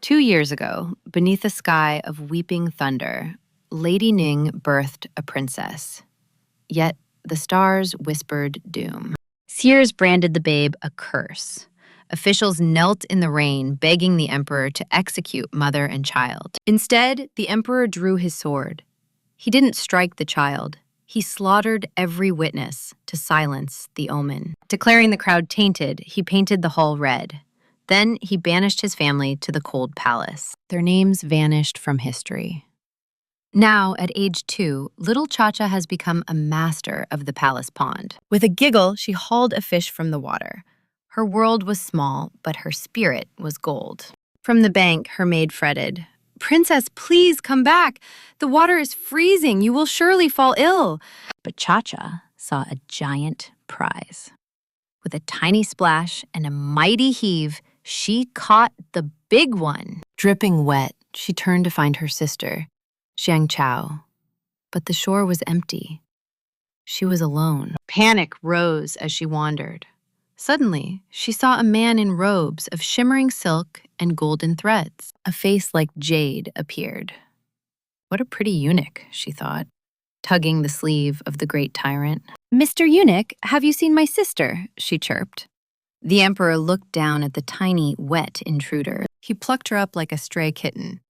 2 years ago, beneath a sky of weeping thunder, Lady Ning birthed a princess. Yet the stars whispered doom. Seers branded the babe a curse. Officials knelt in the rain, begging the emperor to execute mother and child. Instead, the emperor drew his sword. He didn't strike the child. He slaughtered every witness to silence the omen. Declaring the crowd tainted, he painted the hall red. Then he banished his family to the cold palace. Their names vanished from history. Now, at age 2, little Cha-Cha has become a master of the palace pond. With a giggle, she hauled a fish from the water. Her world was small, but her spirit was gold. From the bank, her maid fretted, "Princess, please come back. The water is freezing. You will surely fall ill." But Cha-Cha saw a giant prize. With a tiny splash and a mighty heave, she caught the big one. Dripping wet, she turned to find her sister, Xiang Chao. But the shore was empty. She was alone. Panic rose as she wandered. Suddenly, she saw a man in robes of shimmering silk and golden threads. A face like jade appeared. What a pretty eunuch, she thought, tugging the sleeve of the great tyrant. "Mr. Eunuch, have you seen my sister?" she chirped. The emperor looked down at the tiny, wet intruder. He plucked her up like a stray kitten.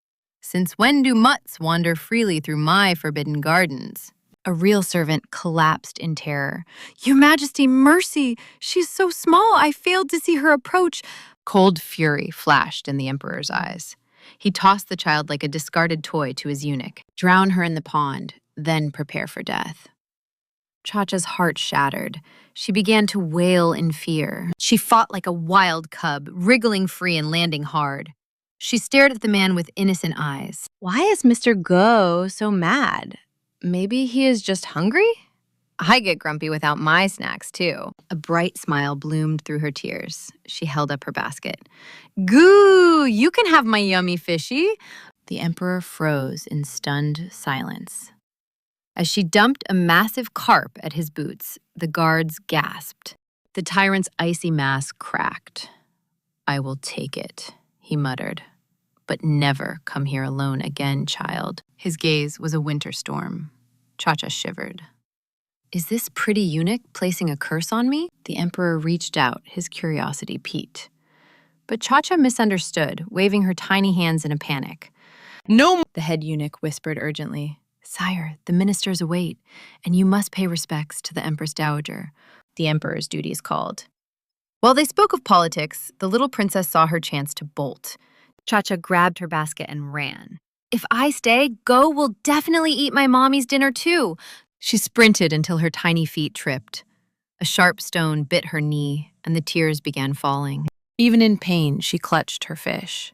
"Since when do mutts wander freely through my forbidden gardens?" A real servant collapsed in terror. "Your Majesty, mercy! She's so small, I failed to see her approach." Cold fury flashed in the emperor's eyes. He tossed the child like a discarded toy to his eunuch. "Drown her in the pond, then prepare for death." Cha-Cha's heart shattered. She began to wail in fear. She fought like a wild cub, wriggling free and landing hard. She stared at the man with innocent eyes. Why is Mr. Go so mad? Maybe he is just hungry? I get grumpy without my snacks, too. A bright smile bloomed through her tears. She held up her basket. "Goo! You can have my yummy fishy!" The emperor froze in stunned silence. As she dumped a massive carp at his boots, the guards gasped. The tyrant's icy mask cracked. "I will take it," he muttered. "But never come here alone again, child." His gaze was a winter storm. Cha-Cha shivered. "Is this pretty eunuch placing a curse on me?" The emperor reached out, his curiosity piqued. But Cha-Cha misunderstood, waving her tiny hands in a panic. "No!" the head eunuch whispered urgently. "Sire, the ministers await, and you must pay respects to the Empress Dowager." The emperor's duties called. While they spoke of politics, the little princess saw her chance to bolt. Cha-Cha grabbed her basket and ran. "If I stay, Go will definitely eat my mommy's dinner too." She sprinted until her tiny feet tripped. A sharp stone bit her knee, and the tears began falling. Even in pain, she clutched her fish.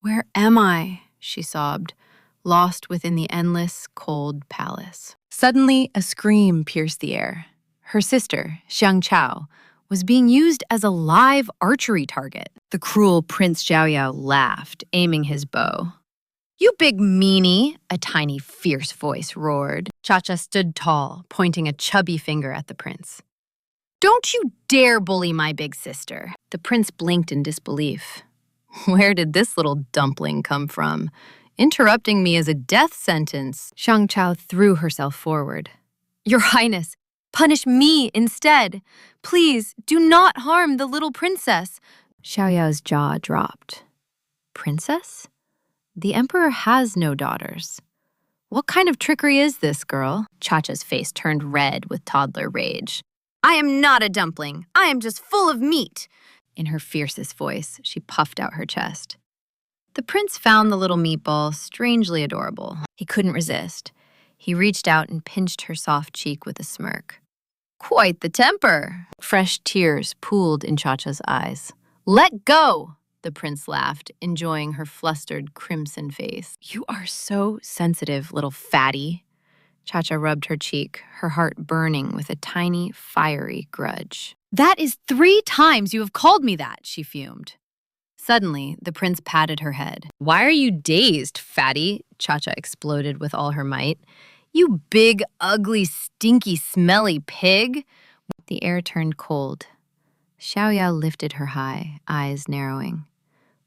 "Where am I?" she sobbed, lost within the endless, cold palace. Suddenly, a scream pierced the air. Her sister, Xiang Chao, was being used as a live archery target. The cruel Prince Xiaoyao laughed, aiming his bow. "You big meanie," a tiny, fierce voice roared. Cha-Cha stood tall, pointing a chubby finger at the prince. "Don't you dare bully my big sister." The prince blinked in disbelief. Where did this little dumpling come from? Interrupting me is a death sentence. Xiang Chao threw herself forward. "Your Highness, punish me instead. Please, do not harm the little princess." Xiaoyao's jaw dropped. Princess? The emperor has no daughters. What kind of trickery is this, girl? Cha-Cha's face turned red with toddler rage. "I am not a dumpling. I am just full of meat." In her fiercest voice, she puffed out her chest. The prince found the little meatball strangely adorable. He couldn't resist. He reached out and pinched her soft cheek with a smirk. "Quite the temper." Fresh tears pooled in Cha-Cha's eyes. "Let go!" The prince laughed, enjoying her flustered, crimson face. "You are so sensitive, little fatty." Cha-Cha rubbed her cheek, her heart burning with a tiny, fiery grudge. "That is 3 times you have called me that," she fumed. Suddenly, the prince patted her head. "Why are you dazed, fatty?" Cha-Cha exploded with all her might. "You big, ugly, stinky, smelly pig." The air turned cold. Xiaoyao lifted her high, eyes narrowing.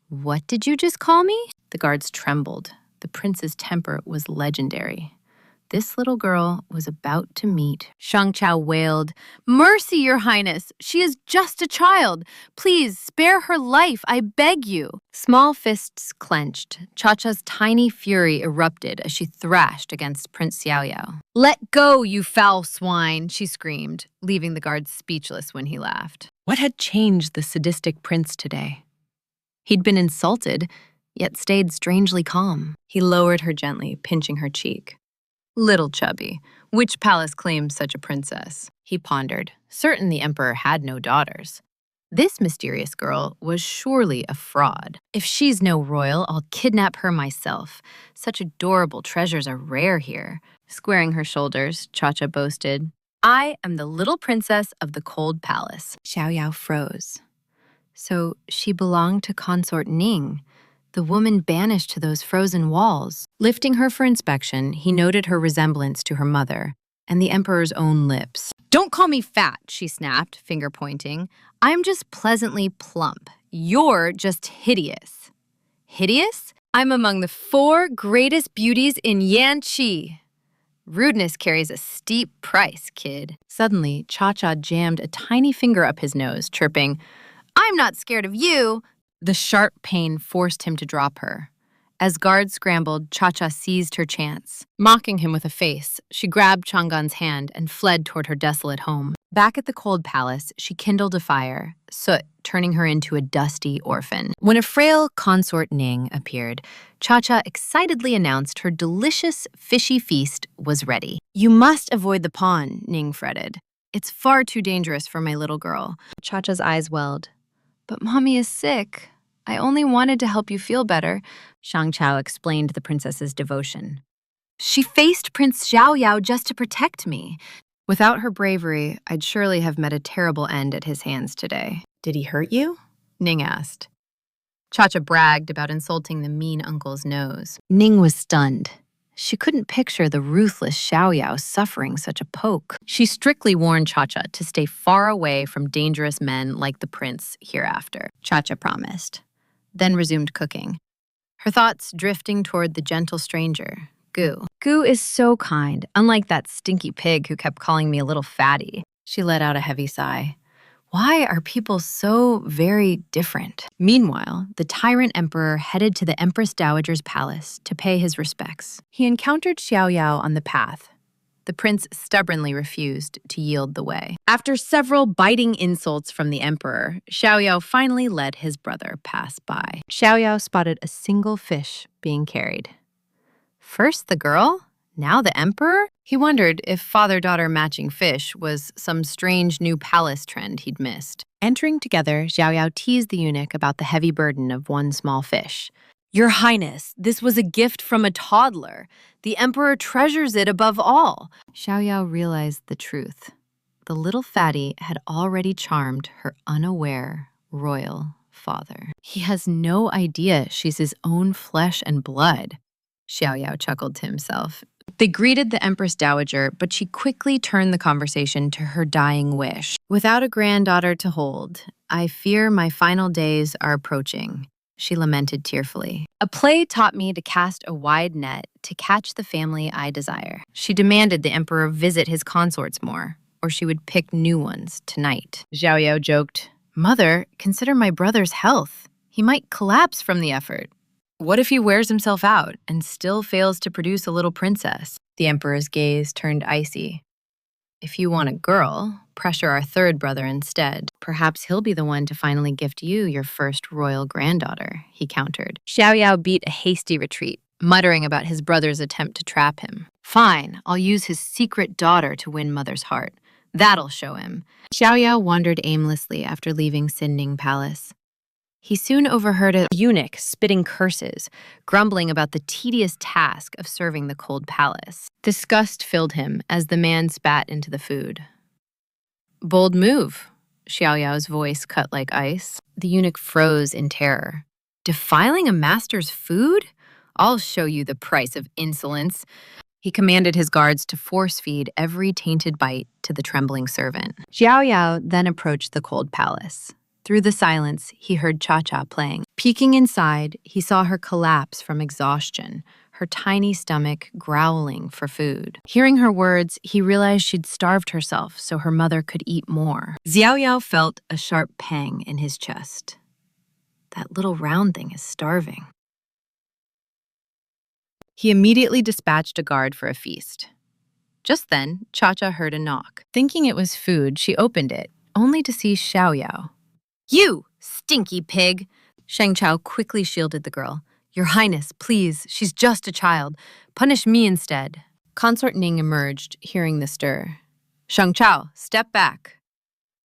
What did you just call me? The guards trembled. The prince's temper was legendary. This little girl was about to meet. Shang Chao wailed, "Mercy, Your Highness! She is just a child! Please spare her life, I beg you!" Small fists clenched. Cha-Cha's tiny fury erupted as she thrashed against Prince Xiao Yao. "Let go, you foul swine!" she screamed, leaving the guards speechless when he laughed. What had changed the sadistic prince today? He'd been insulted, yet stayed strangely calm. He lowered her gently, pinching her cheek. "Little chubby, which palace claims such a princess?" He pondered, certain the emperor had no daughters. This mysterious girl was surely a fraud. If she's no royal, I'll kidnap her myself. Such adorable treasures are rare here. Squaring her shoulders, Cha-Cha boasted, "I am the little princess of the cold palace." Xiao Yao froze. So she belonged to Consort Ning, the woman banished to those frozen walls. Lifting her for inspection, he noted her resemblance to her mother and the emperor's own lips. "Don't call me fat," she snapped, finger pointing. "I'm just pleasantly plump. You're just hideous." "Hideous? I'm among the 4 greatest beauties in Yanqi." "Rudeness carries a steep price, kid." Suddenly, Cha-Cha jammed a tiny finger up his nose, chirping, "I'm not scared of you." The sharp pain forced him to drop her. As guards scrambled, Cha-Cha seized her chance. Mocking him with a face, she grabbed Chang'an's hand and fled toward her desolate home. Back at the cold palace, she kindled a fire, soot turning her into a dusty orphan. When a frail consort Ning appeared, Cha-Cha excitedly announced her delicious fishy feast was ready. "You must avoid the pond," Ning fretted. "It's far too dangerous for my little girl." Cha-Cha's eyes welled. "But Mommy is sick. I only wanted to help you feel better." Shang Chao explained the princess's devotion. "She faced Prince Xiao Yao just to protect me. Without her bravery, I'd surely have met a terrible end at his hands today." "Did he hurt you?" Ning asked. Cha-Cha bragged about insulting the mean uncle's nose. Ning was stunned. She couldn't picture the ruthless Xiao Yao suffering such a poke. She strictly warned Cha-Cha to stay far away from dangerous men like the prince hereafter. Cha-Cha promised, then resumed cooking, her thoughts drifting toward the gentle stranger, Gu. "Gu is so kind, unlike that stinky pig who kept calling me a little fatty." She let out a heavy sigh. Why are people so very different? Meanwhile, the tyrant emperor headed to the Empress Dowager's palace to pay his respects. He encountered Xiao Yao on the path. The prince stubbornly refused to yield the way. After several biting insults from the emperor, Xiao Yao finally let his brother pass by. Xiao Yao spotted a single fish being carried. First the girl, now the emperor? He wondered if father-daughter matching fish was some strange new palace trend he'd missed. Entering together, Xiao Yao teased the eunuch about the heavy burden of one small fish. "Your Highness, this was a gift from a toddler. The emperor treasures it above all." Xiao Yao realized the truth. The little fatty had already charmed her unaware royal father. He has no idea she's his own flesh and blood. Xiao Yao chuckled to himself. They greeted the Empress Dowager, but she quickly turned the conversation to her dying wish. "Without a granddaughter to hold, I fear my final days are approaching," she lamented tearfully. "A play taught me to cast a wide net to catch the family I desire." She demanded the emperor visit his consorts more, or she would pick new ones tonight. Xiao Yao joked, "Mother, consider my brother's health. He might collapse from the effort. What if he wears himself out and still fails to produce a little princess?" The emperor's gaze turned icy. "If you want a girl, pressure our third brother instead. Perhaps he'll be the one to finally gift you your first royal granddaughter," he countered. Xiao Yao beat a hasty retreat, muttering about his brother's attempt to trap him. "Fine, I'll use his secret daughter to win mother's heart. That'll show him." Xiao Yao wandered aimlessly after leaving Sinning Palace. He soon overheard a eunuch spitting curses, grumbling about the tedious task of serving the cold palace. Disgust filled him as the man spat into the food. "Bold move," Xiao Yao's voice cut like ice. The eunuch froze in terror. "Defiling a master's food? I'll show you the price of insolence." He commanded his guards to force-feed every tainted bite to the trembling servant. Xiao Yao then approached the cold palace. Through the silence, he heard Cha-Cha playing. Peeking inside, he saw her collapse from exhaustion, her tiny stomach growling for food. Hearing her words, he realized she'd starved herself so her mother could eat more. Xiao Yao felt a sharp pang in his chest. That little round thing is starving. He immediately dispatched a guard for a feast. Just then, Cha-Cha heard a knock. Thinking it was food, she opened it, only to see Xiao Yao. "You, stinky pig!" Sheng Chao quickly shielded the girl. "Your Highness, please, she's just a child. Punish me instead." Consort Ning emerged, hearing the stir. "Sheng Chao, step back."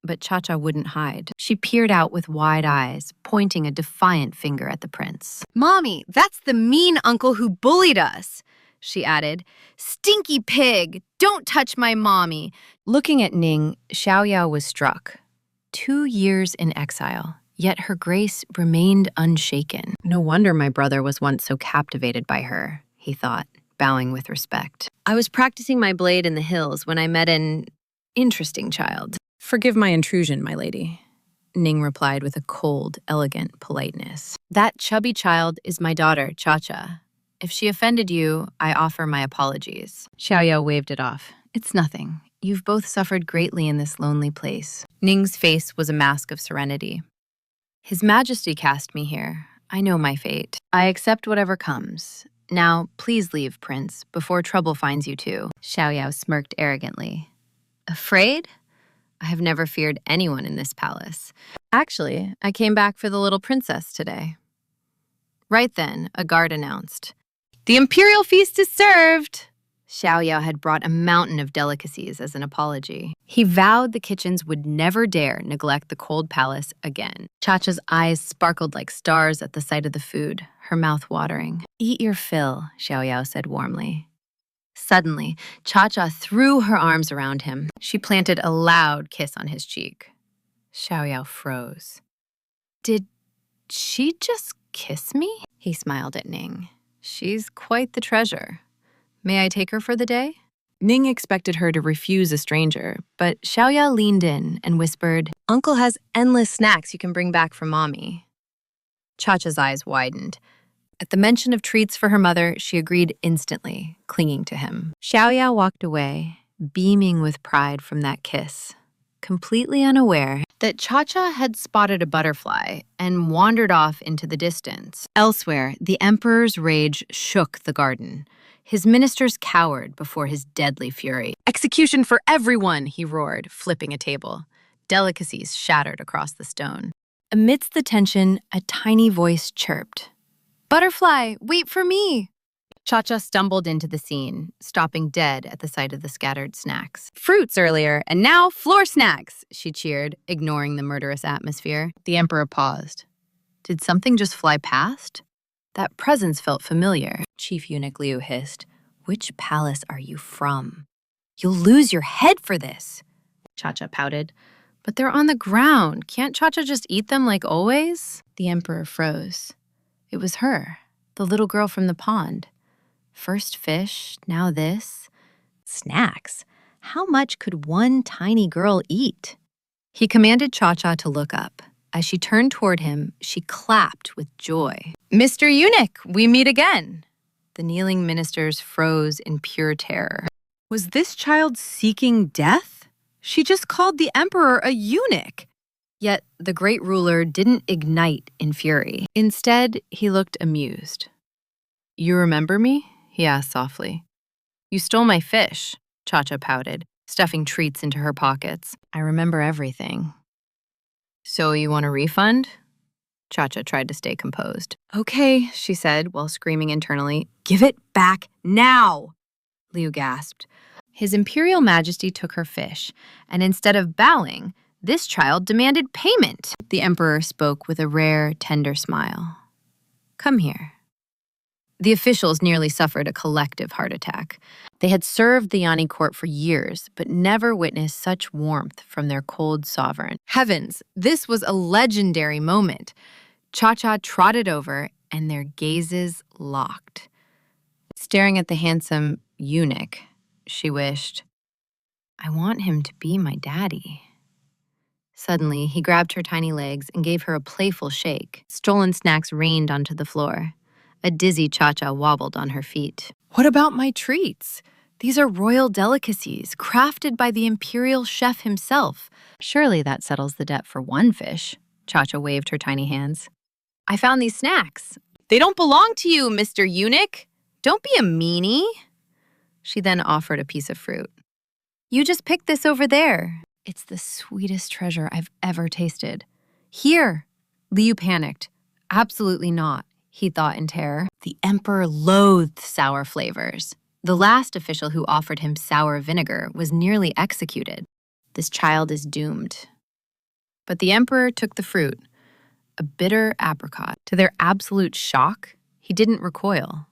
But Cha-Cha wouldn't hide. She peered out with wide eyes, pointing a defiant finger at the prince. "Mommy, that's the mean uncle who bullied us," she added. "Stinky pig! Don't touch my mommy!" Looking at Ning, Xiao Yao was struck. 2 years in exile, yet her grace remained unshaken. No wonder my brother was once so captivated by her, he thought, bowing with respect. "I was practicing my blade in the hills when I met an interesting child." "Forgive my intrusion, my lady," Ning replied with a cold, elegant politeness. "That chubby child is my daughter, Cha-Cha. If she offended you, I offer my apologies." Xiao Yao waved it off. "It's nothing. You've both suffered greatly in this lonely place." Ning's face was a mask of serenity. "His Majesty cast me here. I know my fate. I accept whatever comes. Now, please leave, Prince, before trouble finds you too." Xiao Yao smirked arrogantly. "Afraid? I have never feared anyone in this palace. Actually, I came back for the little princess today." Right then, a guard announced, "The imperial feast is served!" Xiao Yao had brought a mountain of delicacies as an apology. He vowed the kitchens would never dare neglect the cold palace again. Cha-Cha's eyes sparkled like stars at the sight of the food, her mouth watering. "Eat your fill," Xiao Yao said warmly. Suddenly, Cha-Cha threw her arms around him. She planted a loud kiss on his cheek. Xiao Yao froze. "Did she just kiss me?" He smiled at Ning. "She's quite the treasure. May I take her for the day?" Ning expected her to refuse a stranger, but Xiao Yao leaned in and whispered, "Uncle has endless snacks you can bring back for Mommy." Cha-Cha's eyes widened. At the mention of treats for her mother, she agreed instantly, clinging to him. Xiao Yao walked away, beaming with pride from that kiss, completely unaware that Cha-Cha had spotted a butterfly and wandered off into the distance. Elsewhere, the emperor's rage shook the garden. His ministers cowered before his deadly fury. "Execution for everyone!" he roared, flipping a table. Delicacies shattered across the stone. Amidst the tension, a tiny voice chirped. "Butterfly, wait for me!" Cha-Cha stumbled into the scene, stopping dead at the sight of the scattered snacks. "Fruits earlier, and now floor snacks!" she cheered, ignoring the murderous atmosphere. The emperor paused. Did something just fly past? That presence felt familiar. Chief Eunuch Liu hissed, "Which palace are you from? You'll lose your head for this." Cha-Cha pouted. "But they're on the ground. Can't Cha-Cha just eat them like always?" The emperor froze. It was her, the little girl from the pond. First fish, now this. Snacks. How much could one tiny girl eat? He commanded Cha-Cha to look up. As she turned toward him, she clapped with joy. "Mr. Eunuch, we meet again." The kneeling ministers froze in pure terror. Was this child seeking death? She just called the emperor a eunuch. Yet the great ruler didn't ignite in fury. Instead, he looked amused. "You remember me?" he asked softly. "You stole my fish," Cha-Cha pouted, stuffing treats into her pockets. "I remember everything." "So you want a refund?" Cha-Cha tried to stay composed. "Okay," she said while screaming internally. "Give it back now!" Liu gasped. His Imperial Majesty took her fish, and instead of bowing, this child demanded payment. The emperor spoke with a rare, tender smile. "Come here." The officials nearly suffered a collective heart attack. They had served the Yani court for years, but never witnessed such warmth from their cold sovereign. Heavens, this was a legendary moment. Cha-Cha trotted over, and their gazes locked. Staring at the handsome eunuch, she wished, "I want him to be my daddy." Suddenly, he grabbed her tiny legs and gave her a playful shake. Stolen snacks rained onto the floor. A dizzy Cha-Cha wobbled on her feet. What about my treats? These are royal delicacies, crafted by the imperial chef himself. Surely that settles the debt for one fish. Cha-Cha waved her tiny hands. I found these snacks. They don't belong to you, Mr. Eunuch. Don't be a meanie. She then offered a piece of fruit. You just picked this over there. It's the sweetest treasure I've ever tasted. Here. Liu panicked. Absolutely not, he thought in terror. The emperor loathed sour flavors. The last official who offered him sour vinegar was nearly executed. This child is doomed. But the emperor took the fruit, a bitter apricot. To their absolute shock, he didn't recoil.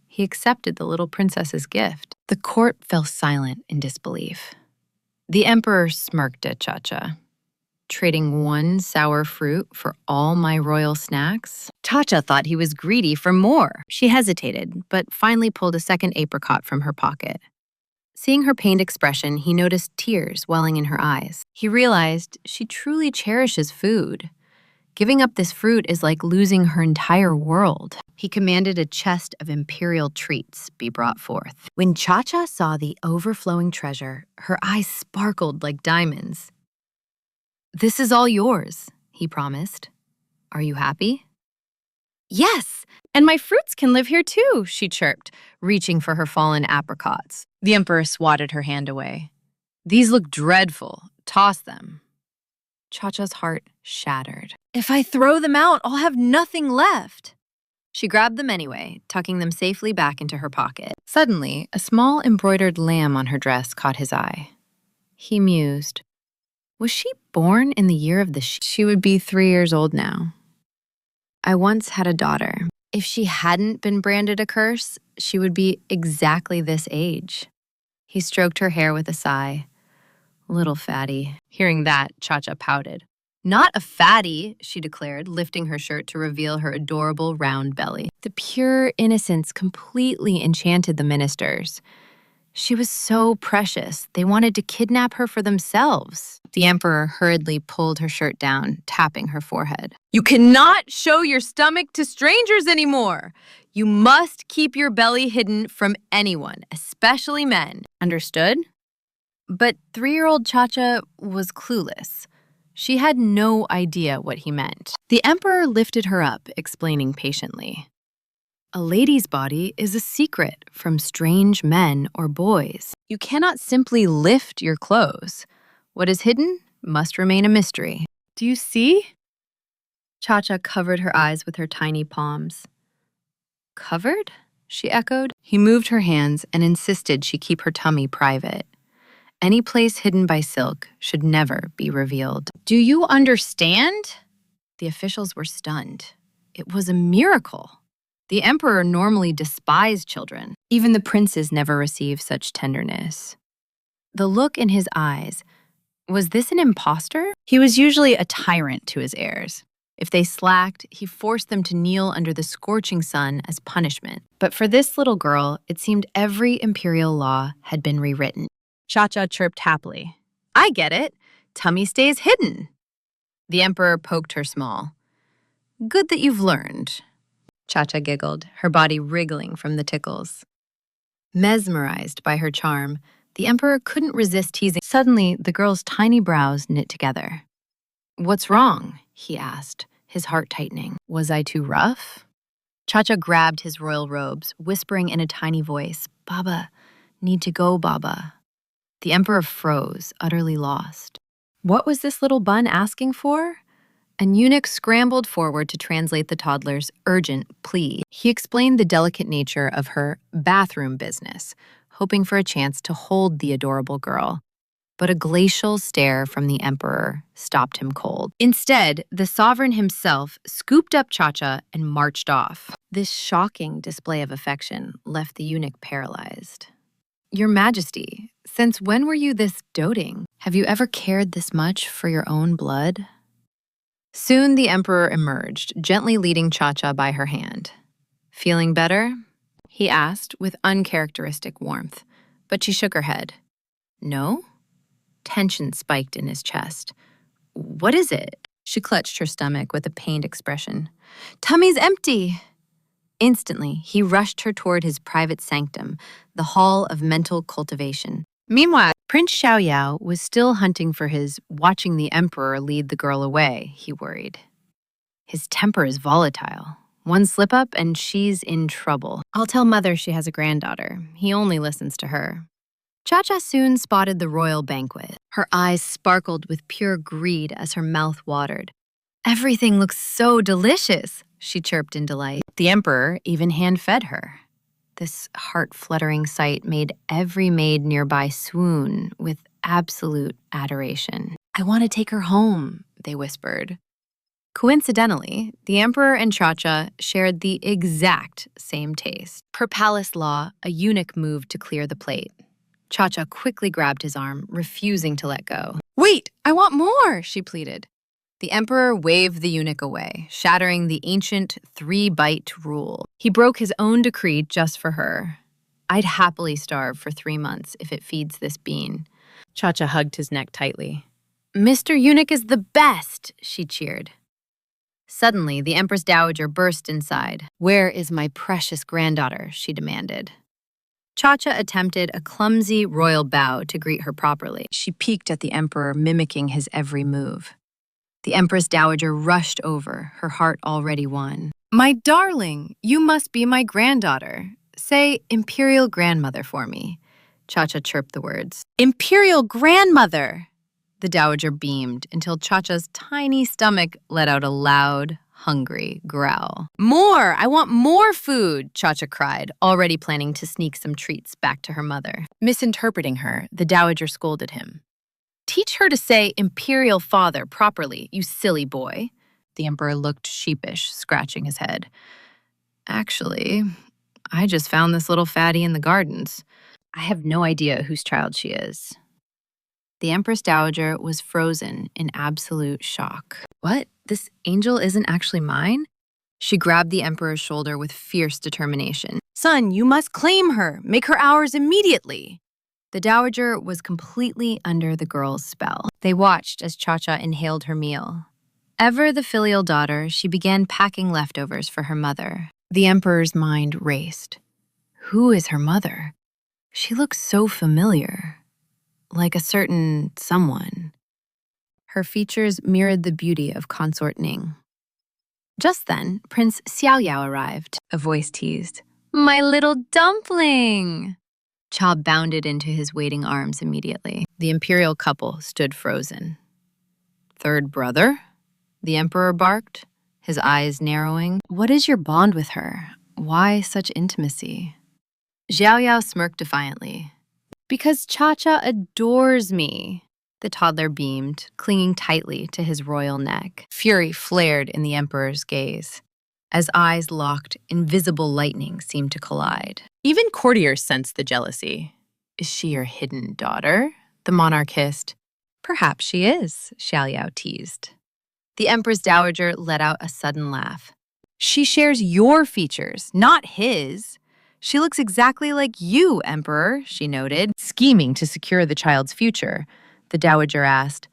He accepted the little princess's gift. The court fell silent in disbelief. The emperor smirked at Cha-Cha. Trading one sour fruit for all my royal snacks? Cha-Cha thought he was greedy for more. She hesitated, but finally pulled a second apricot from her pocket. Seeing her pained expression, he noticed tears welling in her eyes. He realized she truly cherishes food. Giving up this fruit is like losing her entire world. He commanded a chest of imperial treats be brought forth. When Cha-Cha saw the overflowing treasure, her eyes sparkled like diamonds. This is all yours, he promised. Are you happy? Yes, and my fruits can live here too, she chirped, reaching for her fallen apricots. The emperor swatted her hand away. These look dreadful. Toss them. Cha-Cha's heart shattered. If I throw them out, I'll have nothing left. She grabbed them anyway, tucking them safely back into her pocket. Suddenly, a small embroidered lamb on her dress caught his eye. He mused. Was she born in the year of the sheep? She would be 3 years old now. I once had a daughter. If she hadn't been branded a curse, she would be exactly this age. He stroked her hair with a sigh. Little fatty. Hearing that, Cha-Cha pouted. Not a fatty, she declared, lifting her shirt to reveal her adorable round belly. The pure innocence completely enchanted the ministers. She was so precious, they wanted to kidnap her for themselves. The emperor hurriedly pulled her shirt down, tapping her forehead. You cannot show your stomach to strangers anymore. You must keep your belly hidden from anyone, especially men. Understood? But 3-year-old Cha-Cha was clueless. She had no idea what he meant. The emperor lifted her up, explaining patiently. A lady's body is a secret from strange men or boys. You cannot simply lift your clothes. What is hidden must remain a mystery. Do you see? Cha-Cha covered her eyes with her tiny palms. Covered? She echoed. He moved her hands and insisted she keep her tummy private. Any place hidden by silk should never be revealed. Do you understand? The officials were stunned. It was a miracle. The emperor normally despised children. Even the princes never received such tenderness. The look in his eyes, was this an imposter? He was usually a tyrant to his heirs. If they slacked, he forced them to kneel under the scorching sun as punishment. But for this little girl, it seemed every imperial law had been rewritten. Cha-Cha chirped happily. I get it. Tummy stays hidden. The emperor poked her small. Good that you've learned. Cha-Cha giggled, her body wriggling from the tickles. Mesmerized by her charm, the emperor couldn't resist teasing. Suddenly, the girl's tiny brows knit together. What's wrong? He asked, his heart tightening. Was I too rough? Cha-Cha grabbed his royal robes, whispering in a tiny voice, Baba, need to go, Baba. The emperor froze, utterly lost. What was this little bun asking for? An eunuch scrambled forward to translate the toddler's urgent plea. He explained the delicate nature of her bathroom business, hoping for a chance to hold the adorable girl. But a glacial stare from the emperor stopped him cold. Instead, the sovereign himself scooped up Cha-Cha and marched off. This shocking display of affection left the eunuch paralyzed. Your Majesty, since when were you this doting? Have you ever cared this much for your own blood? Soon the emperor emerged, gently leading Cha-Cha by her hand. Feeling better? He asked with uncharacteristic warmth, but she shook her head. No? Tension spiked in his chest. What is it? She clutched her stomach with a pained expression. Tummy's empty. Instantly, he rushed her toward his private sanctum, the hall of mental cultivation. Meanwhile, Prince Xiaoyao was still hunting for his watching the emperor lead the girl away, he worried. His temper is volatile. One slip up and she's in trouble. I'll tell mother she has a granddaughter. He only listens to her. Cha-Cha soon spotted the royal banquet. Her eyes sparkled with pure greed as her mouth watered. Everything looks so delicious, she chirped in delight. The emperor even hand-fed her. This heart-fluttering sight made every maid nearby swoon with absolute adoration. I want to take her home, they whispered. Coincidentally, the emperor and Cha-Cha shared the exact same taste. Per palace law, a eunuch moved to clear the plate. Cha-Cha quickly grabbed his arm, refusing to let go. Wait, I want more, she pleaded. The emperor waved the eunuch away, shattering the ancient 3-bite rule. He broke his own decree just for her. I'd happily starve for 3 months if it feeds this bean. Cha-Cha hugged his neck tightly. Mr. Eunuch is the best, she cheered. Suddenly, the Empress Dowager burst inside. Where is my precious granddaughter? She demanded. Cha-Cha attempted a clumsy royal bow to greet her properly. She peeked at the emperor, mimicking his every move. The Empress Dowager rushed over, her heart already won. My darling, you must be my granddaughter. Say imperial grandmother for me. Cha-Cha chirped the words. Imperial grandmother! The Dowager beamed until Cha-Cha's tiny stomach let out a loud, hungry growl. More! I want more food! Cha-Cha cried, already planning to sneak some treats back to her mother. Misinterpreting her, the Dowager scolded him. Teach her to say imperial father properly, you silly boy. The emperor looked sheepish, scratching his head. Actually, I just found this little fatty in the gardens. I have no idea whose child she is. The Empress Dowager was frozen in absolute shock. What? This angel isn't actually mine? She grabbed the emperor's shoulder with fierce determination. Son, you must claim her. Make her ours immediately. The Dowager was completely under the girl's spell. They watched as Cha-Cha inhaled her meal. Ever the filial daughter, she began packing leftovers for her mother. The emperor's mind raced. Who is her mother? She looks so familiar. Like a certain someone. Her features mirrored the beauty of Consort Ning. Just then, Prince Xiaoyao arrived. A voice teased, My little dumpling! Cha bounded into his waiting arms immediately. The imperial couple stood frozen. Third brother? The emperor barked, his eyes narrowing. What is your bond with her? Why such intimacy? Xiaoyao smirked defiantly. Because Cha-Cha adores me. The toddler beamed, clinging tightly to his royal neck. Fury flared in the emperor's gaze. As eyes locked, invisible lightning seemed to collide. Even courtiers sensed the jealousy. Is she your hidden daughter? The monarch hissed. Perhaps she is, Xiaoyao teased. The Empress Dowager let out a sudden laugh. She shares your features, not his. She looks exactly like you, Emperor, she noted, scheming to secure the child's future. The Dowager asked,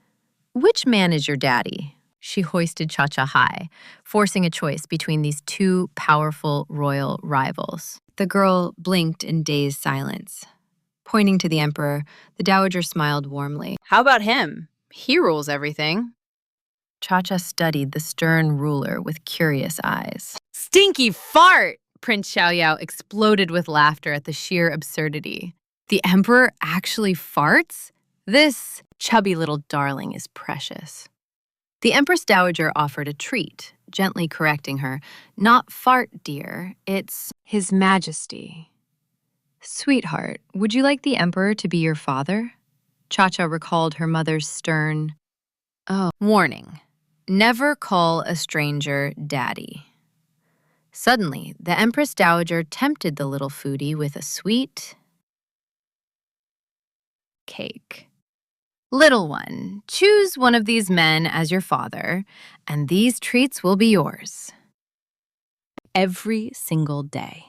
Which man is your daddy? She hoisted Cha-Cha high, forcing a choice between these two powerful royal rivals. The girl blinked in dazed silence. Pointing to the emperor, the Dowager smiled warmly. How about him? He rules everything. Cha-Cha studied the stern ruler with curious eyes. Stinky fart! Prince Xiaoyao exploded with laughter at the sheer absurdity. The emperor actually farts? This chubby little darling is precious. The Empress Dowager offered a treat, gently correcting her. Not fart, dear. It's His Majesty. Sweetheart, would you like the emperor to be your father? Cha-Cha recalled her mother's stern, warning. Never call a stranger daddy. Suddenly, the Empress Dowager tempted the little foodie with a sweet cake. Little one, choose one of these men as your father, and these treats will be yours. Every single day.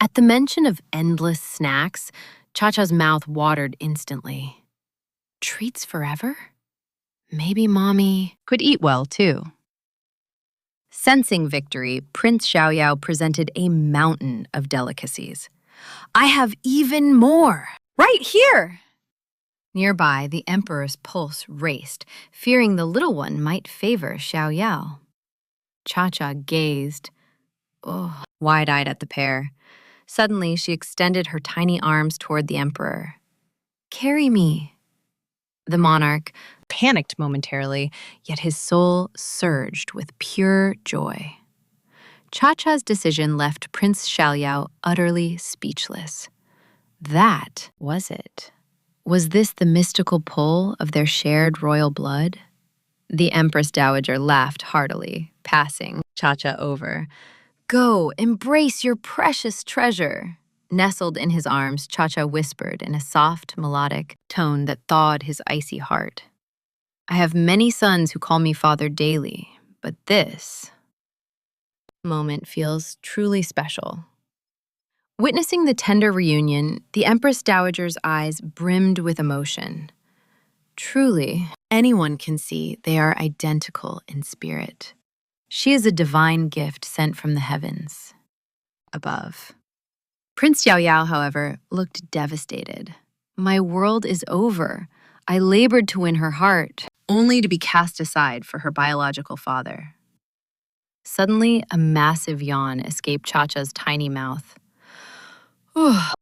At the mention of endless snacks, Cha-Cha's mouth watered instantly. Treats forever? Maybe Mommy could eat well, too. Sensing victory, Prince Xiaoyao presented a mountain of delicacies. I have even more! Right here! Nearby, the emperor's pulse raced, fearing the little one might favor Xiaoyao. Cha-Cha gazed, wide-eyed at the pair. Suddenly, she extended her tiny arms toward the emperor. Carry me. The monarch panicked momentarily, yet his soul surged with pure joy. Cha-Cha's decision left Prince Xiaoyao utterly speechless. That was it. Was this the mystical pull of their shared royal blood? The Empress Dowager laughed heartily, passing Cha-Cha over. Go, embrace your precious treasure. Nestled in his arms, Cha-Cha whispered in a soft, melodic tone that thawed his icy heart. I have many sons who call me father daily, but this moment feels truly special. Witnessing the tender reunion, the Empress Dowager's eyes brimmed with emotion. Truly, anyone can see they are identical in spirit. She is a divine gift sent from the heavens above. Prince Xiaoyao, however, looked devastated. My world is over. I labored to win her heart, only to be cast aside for her biological father. Suddenly, a massive yawn escaped Cha-Cha's tiny mouth.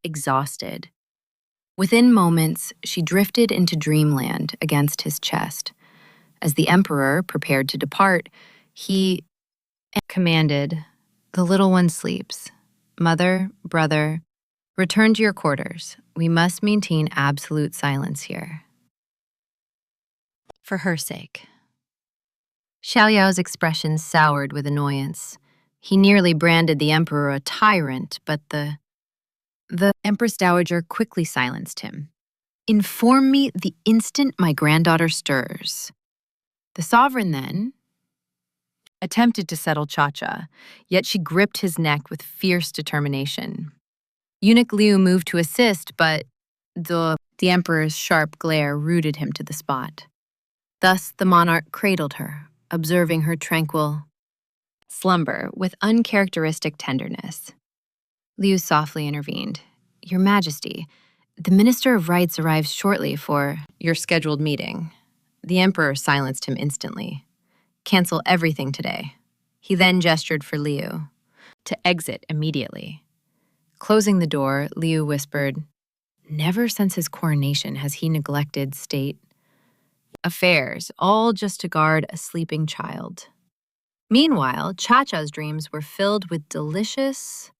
Exhausted. Within moments, she drifted into dreamland against his chest. As the emperor prepared to depart, he commanded, "The little one sleeps. Mother, brother, return to your quarters. We must maintain absolute silence here." For her sake. Xiaoyao's expression soured with annoyance. He nearly branded the emperor a tyrant, but the Empress Dowager quickly silenced him. Inform me the instant my granddaughter stirs. The sovereign then attempted to settle Cha-Cha, yet she gripped his neck with fierce determination. Eunuch Liu moved to assist, but the emperor's sharp glare rooted him to the spot. Thus the monarch cradled her, observing her tranquil slumber with uncharacteristic tenderness. Liu softly intervened. Your Majesty, the Minister of Rites arrives shortly for your scheduled meeting. The emperor silenced him instantly. Cancel everything today. He then gestured for Liu to exit immediately. Closing the door, Liu whispered, never since his coronation has he neglected state affairs, all just to guard a sleeping child. Meanwhile, Cha-Cha's dreams were filled with delicious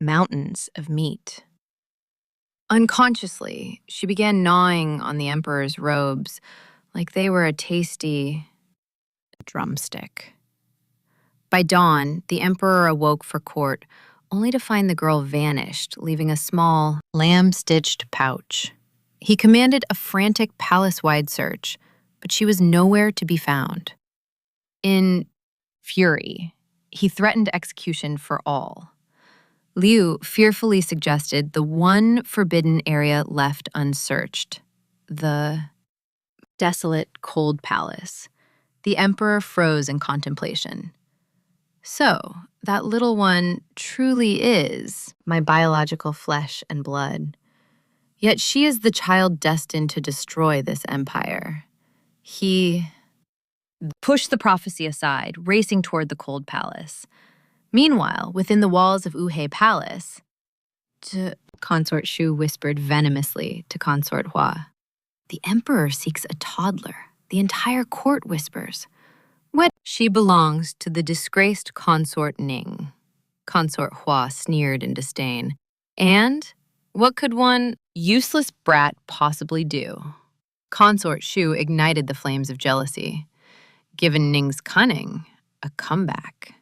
mountains of meat. Unconsciously, she began gnawing on the emperor's robes like they were a tasty drumstick. By dawn, the emperor awoke for court, only to find the girl vanished, leaving a small, lamb-stitched pouch. He commanded a frantic palace-wide search, but she was nowhere to be found. In fury, he threatened execution for all. Liu fearfully suggested the one forbidden area left unsearched, the desolate, cold palace. The emperor froze in contemplation. So, that little one truly is my biological flesh and blood. Yet she is the child destined to destroy this empire. He pushed the prophecy aside, racing toward the cold palace. Meanwhile, within the walls of Uhe Palace, Consort Shu whispered venomously to Consort Hua. The emperor seeks a toddler. The entire court whispers. What? She belongs to the disgraced Consort Ning. Consort Hua sneered in disdain. And what could one useless brat possibly do? Consort Shu ignited the flames of jealousy. Given Ning's cunning, a comeback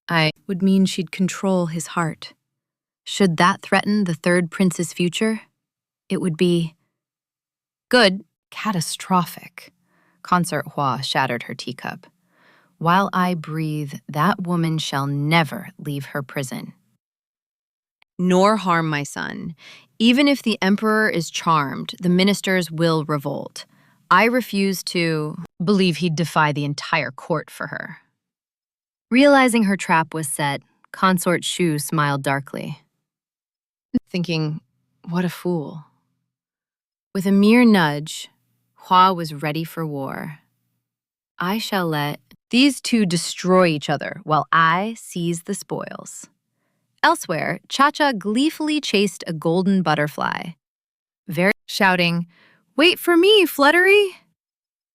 I would mean she'd control his heart. Should that threaten the third prince's future, it would be good, catastrophic. Consort Hua shattered her teacup. While I breathe, that woman shall never leave her prison. Nor harm my son. Even if the emperor is charmed, the ministers will revolt. I refuse to believe he'd defy the entire court for her. Realizing her trap was set, Consort Shu smiled darkly, thinking, what a fool. With a mere nudge, Hua was ready for war. I shall let these two destroy each other while I seize the spoils. Elsewhere, Cha-Cha gleefully chased a golden butterfly, shouting, "Wait for me, Fluttery!"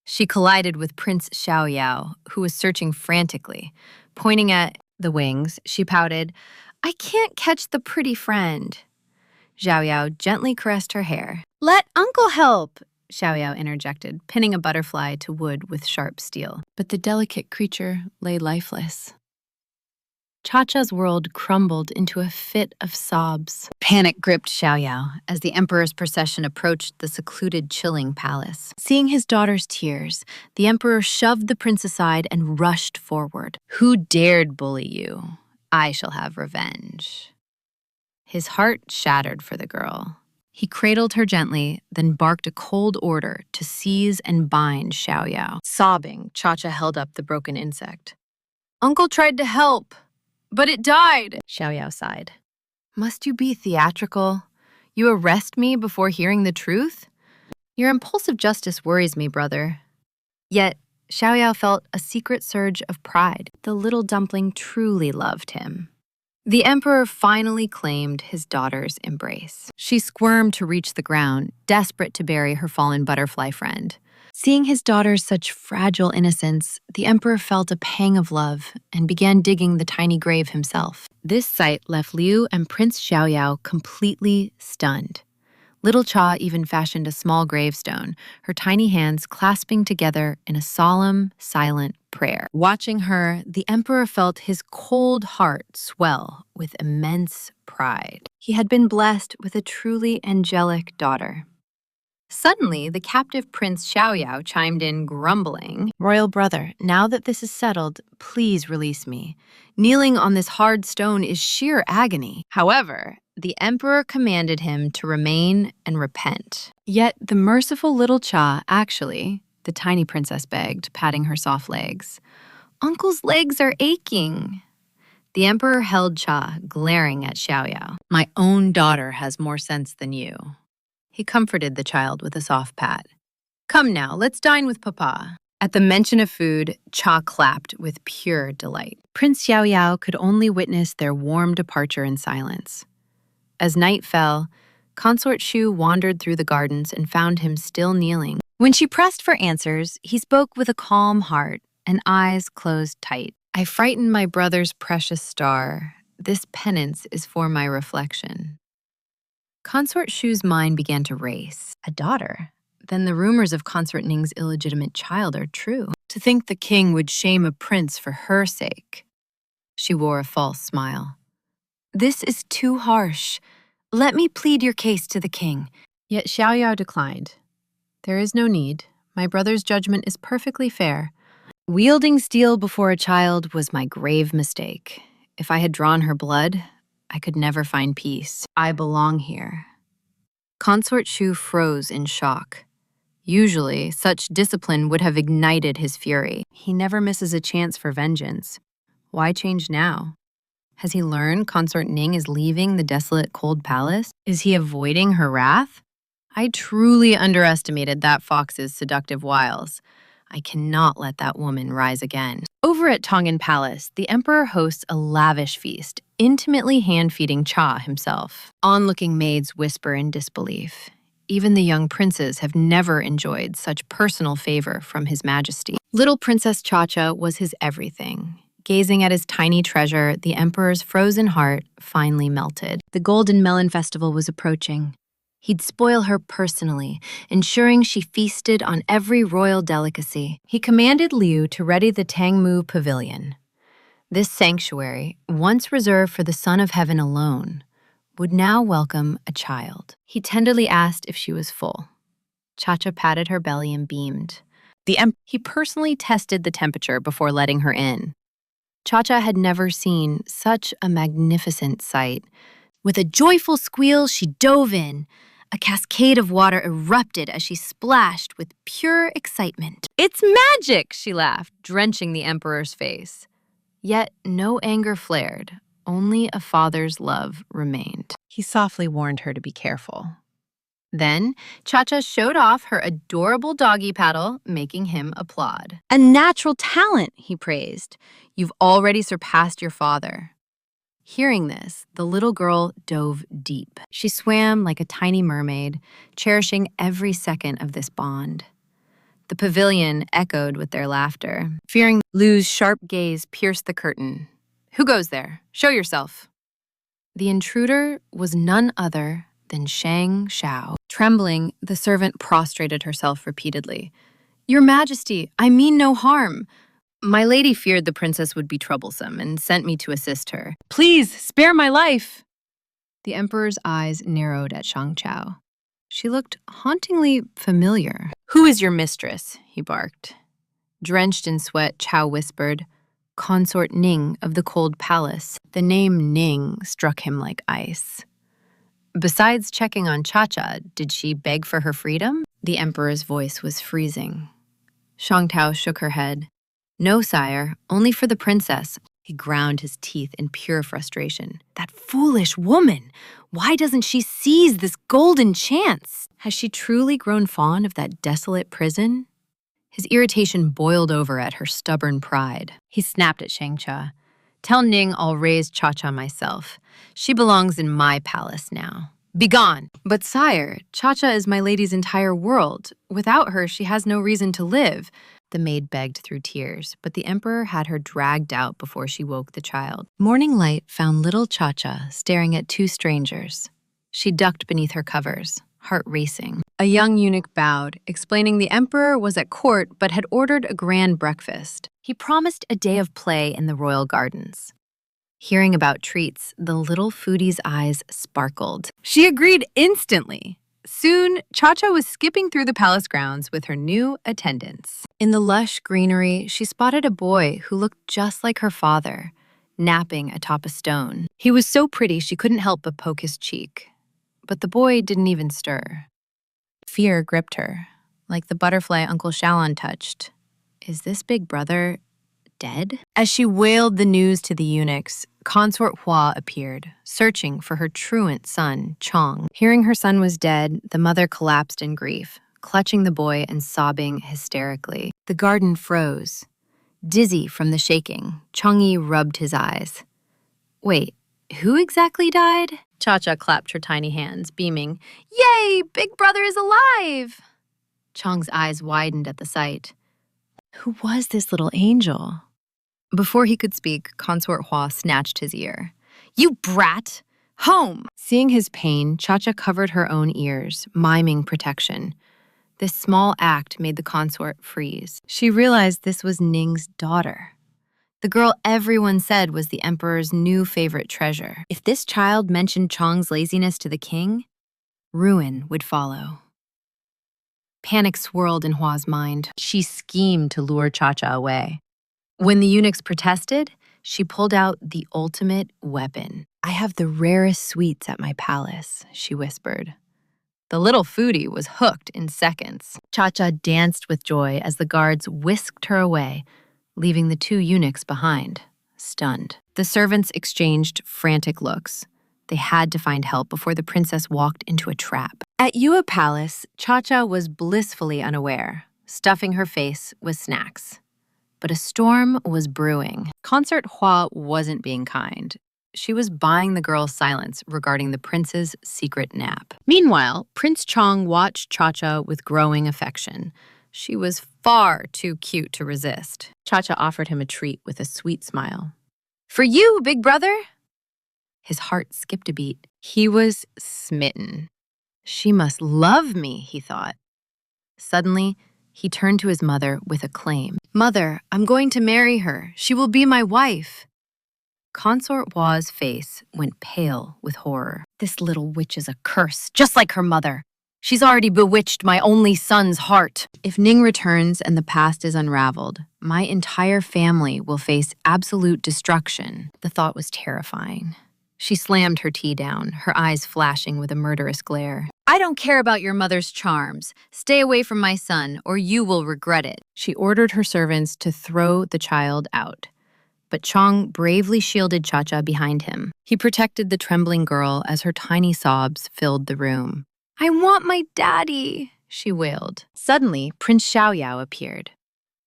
She collided with Prince Xiaoyao, who was searching frantically. Pointing at the wings, she pouted, "I can't catch the pretty friend." Xiaoyao gently caressed her hair. "Let Uncle help," Xiaoyao interjected, pinning a butterfly to wood with sharp steel. But the delicate creature lay lifeless. Cha-Cha's world crumbled into a fit of sobs. Panic gripped Xiaoyao as the emperor's procession approached the secluded, chilling palace. Seeing his daughter's tears, the emperor shoved the prince aside and rushed forward. "Who dared bully you? I shall have revenge." His heart shattered for the girl. He cradled her gently, then barked a cold order to seize and bind Xiaoyao. Sobbing, Cha-Cha held up the broken insect. "Uncle tried to help, but it died," Xiaoyao sighed. "Must you be theatrical? You arrest me before hearing the truth? Your impulsive justice worries me, brother." Yet, Xiaoyao felt a secret surge of pride. The little dumpling truly loved him. The emperor finally claimed his daughter's embrace. She squirmed to reach the ground, desperate to bury her fallen butterfly friend. Seeing his daughter's such fragile innocence, the emperor felt a pang of love and began digging the tiny grave himself. This sight left Liu and Prince Xiaoyao completely stunned. Little Cha even fashioned a small gravestone, her tiny hands clasping together in a solemn, silent prayer. Watching her, the emperor felt his cold heart swell with immense pride. He had been blessed with a truly angelic daughter. Suddenly, the captive Prince Xiaoyao chimed in, grumbling, "Royal brother, now that this is settled, please release me. Kneeling on this hard stone is sheer agony." However, the emperor commanded him to remain and repent. Yet the merciful little Cha the tiny princess begged, patting her soft legs, "Uncle's legs are aching." The emperor held Cha, glaring at Xiaoyao. "My own daughter has more sense than you." He comforted the child with a soft pat. "Come now, let's dine with Papa." At the mention of food, Cha clapped with pure delight. Prince Xiaoyao could only witness their warm departure in silence. As night fell, Consort Shu wandered through the gardens and found him still kneeling. When she pressed for answers, he spoke with a calm heart and eyes closed tight. "I frightened my brother's precious star. This penance is for my reflection." Consort Shu's mind began to race. A daughter? Then the rumors of Consort Ning's illegitimate child are true. To think the king would shame a prince for her sake. She wore a false smile. "This is too harsh. Let me plead your case to the king." Yet Xiaoyao declined. "There is no need. My brother's judgment is perfectly fair. Wielding steel before a child was my grave mistake. If I had drawn her blood, I could never find peace. I belong here." Consort Shu froze in shock. Usually, such discipline would have ignited his fury. He never misses a chance for vengeance. Why change now? Has he learned Consort Ning is leaving the desolate cold palace? Is he avoiding her wrath? I truly underestimated that fox's seductive wiles. I cannot let that woman rise again. Over at Tongan Palace, the emperor hosts a lavish feast, intimately hand-feeding Cha himself. Onlooking maids whisper in disbelief. Even the young princes have never enjoyed such personal favor from His Majesty. Little Princess Cha-Cha was his everything. Gazing at his tiny treasure, the emperor's frozen heart finally melted. The Golden Melon Festival was approaching. He'd spoil her personally, ensuring she feasted on every royal delicacy. He commanded Liu to ready the Tangmu Pavilion. This sanctuary, once reserved for the Son of Heaven alone, would now welcome a child. He tenderly asked if she was full. Cha-Cha patted her belly and beamed. He personally tested the temperature before letting her in. Cha-Cha had never seen such a magnificent sight. With a joyful squeal, she dove in. A cascade of water erupted as she splashed with pure excitement. It's magic, she laughed, drenching the emperor's face. Yet no anger flared, only a father's love remained. He softly warned her to be careful. Then, Cha-Cha showed off her adorable doggy paddle, making him applaud. A natural talent, he praised. You've already surpassed your father. Hearing this, the little girl dove deep. She swam like a tiny mermaid, cherishing every second of this bond. The pavilion echoed with their laughter. Fearing Lu's sharp gaze pierced the curtain. Who goes there? Show yourself. The intruder was none other than Shang Xiao. Trembling, the servant prostrated herself repeatedly. Your Majesty, I mean no harm. My lady feared the princess would be troublesome and sent me to assist her. Please, spare my life. The emperor's eyes narrowed at Shang Xiao. She looked hauntingly familiar. Who is your mistress? He barked. Drenched in sweat, Qiao whispered, Consort Ning of the Cold Palace. The name Ning struck him like ice. Besides checking on Cha-Cha, did she beg for her freedom? The emperor's voice was freezing. Shang Tao shook her head. No, sire, only for the princess. He ground his teeth in pure frustration. That foolish woman! Why doesn't she seize this golden chance? Has she truly grown fond of that desolate prison? His irritation boiled over at her stubborn pride. He snapped at Shangcha. Tell Ning I'll raise Cha-Cha myself. She belongs in my palace now. Begone! But sire, Cha-Cha is my lady's entire world. Without her, she has no reason to live. The maid begged through tears, but the emperor had her dragged out before she woke the child. Morning light found little Cha-Cha staring at two strangers. She ducked beneath her covers, heart racing. A young eunuch bowed, explaining the emperor was at court but had ordered a grand breakfast. He promised a day of play in the royal gardens. Hearing about treats, the little foodie's eyes sparkled. She agreed instantly. Soon, Cha-Cha was skipping through the palace grounds with her new attendants. In the lush greenery, she spotted a boy who looked just like her father, napping atop a stone. He was so pretty she couldn't help but poke his cheek. But the boy didn't even stir. Fear gripped her, like the butterfly Uncle Xiaolon touched. Is this big brother dead? As she wailed the news to the eunuchs, Consort Hua appeared, searching for her truant son, Chong. Hearing her son was dead, the mother collapsed in grief, clutching the boy and sobbing hysterically. The garden froze. Dizzy from the shaking, Changyi rubbed his eyes. Wait, who exactly died? Cha-Cha clapped her tiny hands, beaming. Yay, big brother is alive! Chong's eyes widened at the sight. Who was this little angel? Before he could speak, Consort Hua snatched his ear. You brat! Home! Seeing his pain, Cha-Cha covered her own ears, miming protection. This small act made the consort freeze. She realized this was Ning's daughter. The girl everyone said was the emperor's new favorite treasure. If this child mentioned Chong's laziness to the king, ruin would follow. Panic swirled in Hua's mind. She schemed to lure Cha-Cha away. When the eunuchs protested, she pulled out the ultimate weapon. I have the rarest sweets at my palace, she whispered. The little foodie was hooked in seconds. Cha-Cha danced with joy as the guards whisked her away, leaving the two eunuchs behind, stunned. The servants exchanged frantic looks. They had to find help before the princess walked into a trap. At Yua Palace, Cha-Cha was blissfully unaware, stuffing her face with snacks. But a storm was brewing. Consort Hua wasn't being kind. She was buying the girl's silence regarding the prince's secret nap. Meanwhile, Prince Chong watched Cha-Cha with growing affection. She was far too cute to resist. Cha-Cha offered him a treat with a sweet smile. For you, big brother! His heart skipped a beat. He was smitten. She must love me, he thought. Suddenly, he turned to his mother with a claim. Mother, I'm going to marry her. She will be my wife. Consort Hua's face went pale with horror. This little witch is a curse, just like her mother. She's already bewitched my only son's heart. If Ning returns and the past is unraveled, my entire family will face absolute destruction. The thought was terrifying. She slammed her tea down, her eyes flashing with a murderous glare. I don't care about your mother's charms. Stay away from my son, or you will regret it. She ordered her servants to throw the child out. But Chong bravely shielded Cha-Cha behind him. He protected the trembling girl as her tiny sobs filled the room. "I want my daddy," she wailed. Suddenly, Prince Xiaoyao appeared.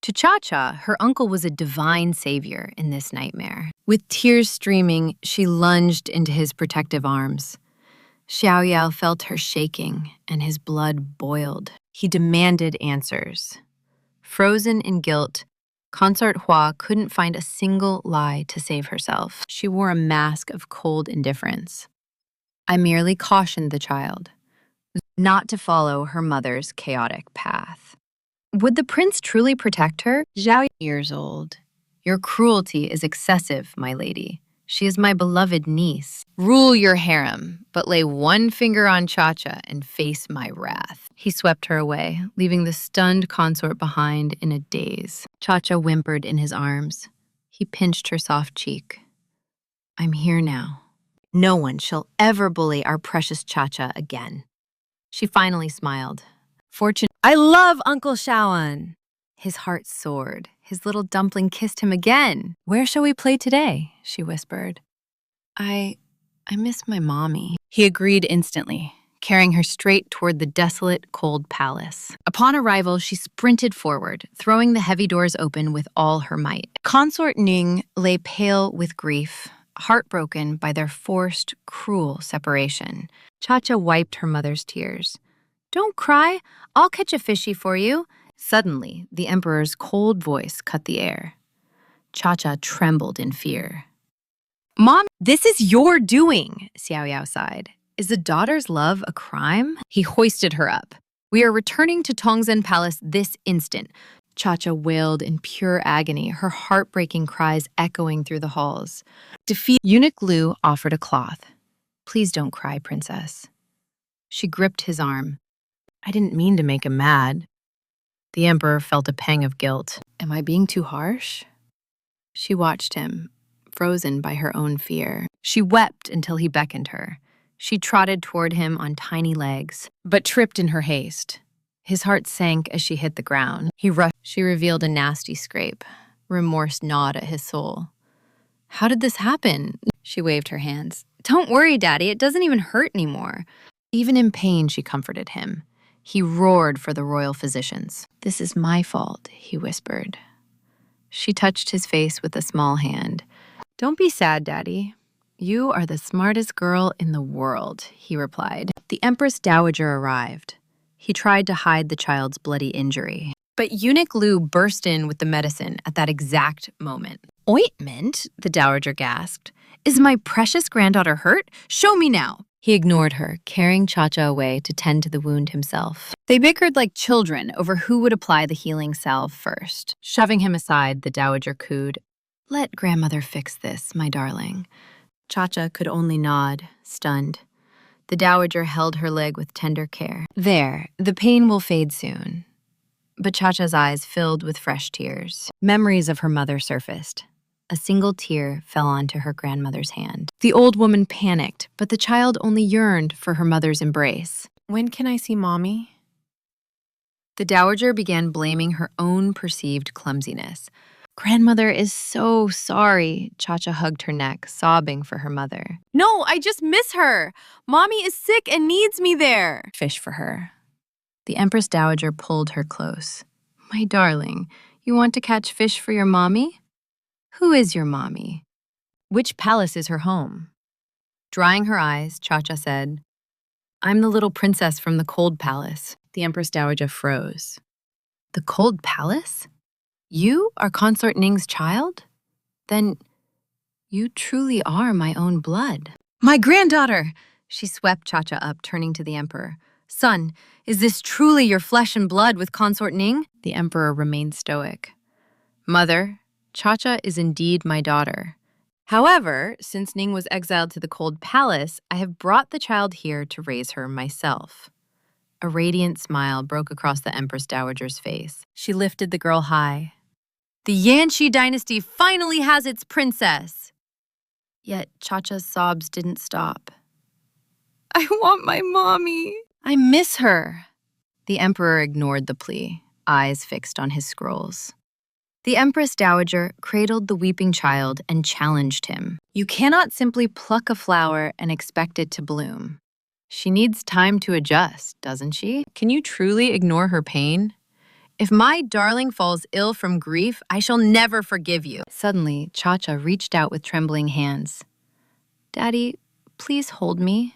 To Cha-Cha, her uncle was a divine savior in this nightmare. With tears streaming, she lunged into his protective arms. Xiaoyao felt her shaking, and his blood boiled. He demanded answers. Frozen in guilt, Consort Hua couldn't find a single lie to save herself. She wore a mask of cold indifference. I merely cautioned the child not to follow her mother's chaotic path. Would the prince truly protect her? Zhao years old. Your cruelty is excessive, my lady. She is my beloved niece. Rule your harem, but lay one finger on Cha-Cha and face my wrath. He swept her away, leaving the stunned consort behind in a daze. Cha-Cha whimpered in his arms. He pinched her soft cheek. I'm here now. No one shall ever bully our precious Cha-Cha again. She finally smiled. I love Uncle Shaoan. His heart soared. His little dumpling kissed him again. Where shall we play today? She whispered. I miss my mommy. He agreed instantly, carrying her straight toward the desolate, cold palace. Upon arrival, she sprinted forward, throwing the heavy doors open with all her might. Consort Ning lay pale with grief, heartbroken by their forced, cruel separation. Cha-Cha wiped her mother's tears. Don't cry. I'll catch a fishy for you. Suddenly, the emperor's cold voice cut the air. Cha-Cha trembled in fear. Mom, this is your doing, Xiaoyao sighed. Is a daughter's love a crime? He hoisted her up. We are returning to Tongzhen Palace this instant. Cha-Cha wailed in pure agony, her heartbreaking cries echoing through the halls. Eunuch Lu offered a cloth. Please don't cry, princess. She gripped his arm. I didn't mean to make him mad. The emperor felt a pang of guilt. Am I being too harsh? She watched him, frozen by her own fear. She wept until he beckoned her. She trotted toward him on tiny legs, but tripped in her haste. His heart sank as she hit the ground. He rushed. She revealed a nasty scrape. Remorse gnawed at his soul. How did this happen? She waved her hands. Don't worry, Daddy. It doesn't even hurt anymore. Even in pain, she comforted him. He roared for the royal physicians. This is my fault, he whispered. She touched his face with a small hand. Don't be sad, Daddy. You are the smartest girl in the world, he replied. The Empress Dowager arrived. He tried to hide the child's bloody injury. But Eunuch Lu burst in with the medicine at that exact moment. Ointment? The Dowager gasped. Is my precious granddaughter hurt? Show me now. He ignored her, carrying Cha-Cha away to tend to the wound himself. They bickered like children over who would apply the healing salve first. Shoving him aside, the Dowager cooed, Let grandmother fix this, my darling. Cha-Cha could only nod, stunned. The Dowager held her leg with tender care. There, the pain will fade soon. But Cha-Cha's eyes filled with fresh tears. Memories of her mother surfaced. A single tear fell onto her grandmother's hand. The old woman panicked, but the child only yearned for her mother's embrace. When can I see Mommy? The Dowager began blaming her own perceived clumsiness. Grandmother is so sorry. Cha-Cha hugged her neck, sobbing for her mother. No, I just miss her. Mommy is sick and needs me there. Fish for her. The Empress Dowager pulled her close. My darling, you want to catch fish for your mommy? Who is your mommy? Which palace is her home? Drying her eyes, Cha-Cha said, I'm the little princess from the Cold Palace. The Empress Dowager froze. The Cold Palace? You are Consort Ning's child? Then you truly are my own blood. My granddaughter! She swept Cha-Cha up, turning to the emperor. Son, is this truly your flesh and blood with Consort Ning? The emperor remained stoic. Mother, Cha-Cha is indeed my daughter. However, since Ning was exiled to the Cold Palace, I have brought the child here to raise her myself. A radiant smile broke across the Empress Dowager's face. She lifted the girl high. The Yanxi dynasty finally has its princess! Yet Cha-Cha's sobs didn't stop. I want my mommy. I miss her. The emperor ignored the plea, eyes fixed on his scrolls. The Empress Dowager cradled the weeping child and challenged him. You cannot simply pluck a flower and expect it to bloom. She needs time to adjust, doesn't she? Can you truly ignore her pain? If my darling falls ill from grief, I shall never forgive you. Suddenly, Cha-Cha reached out with trembling hands. Daddy, please hold me.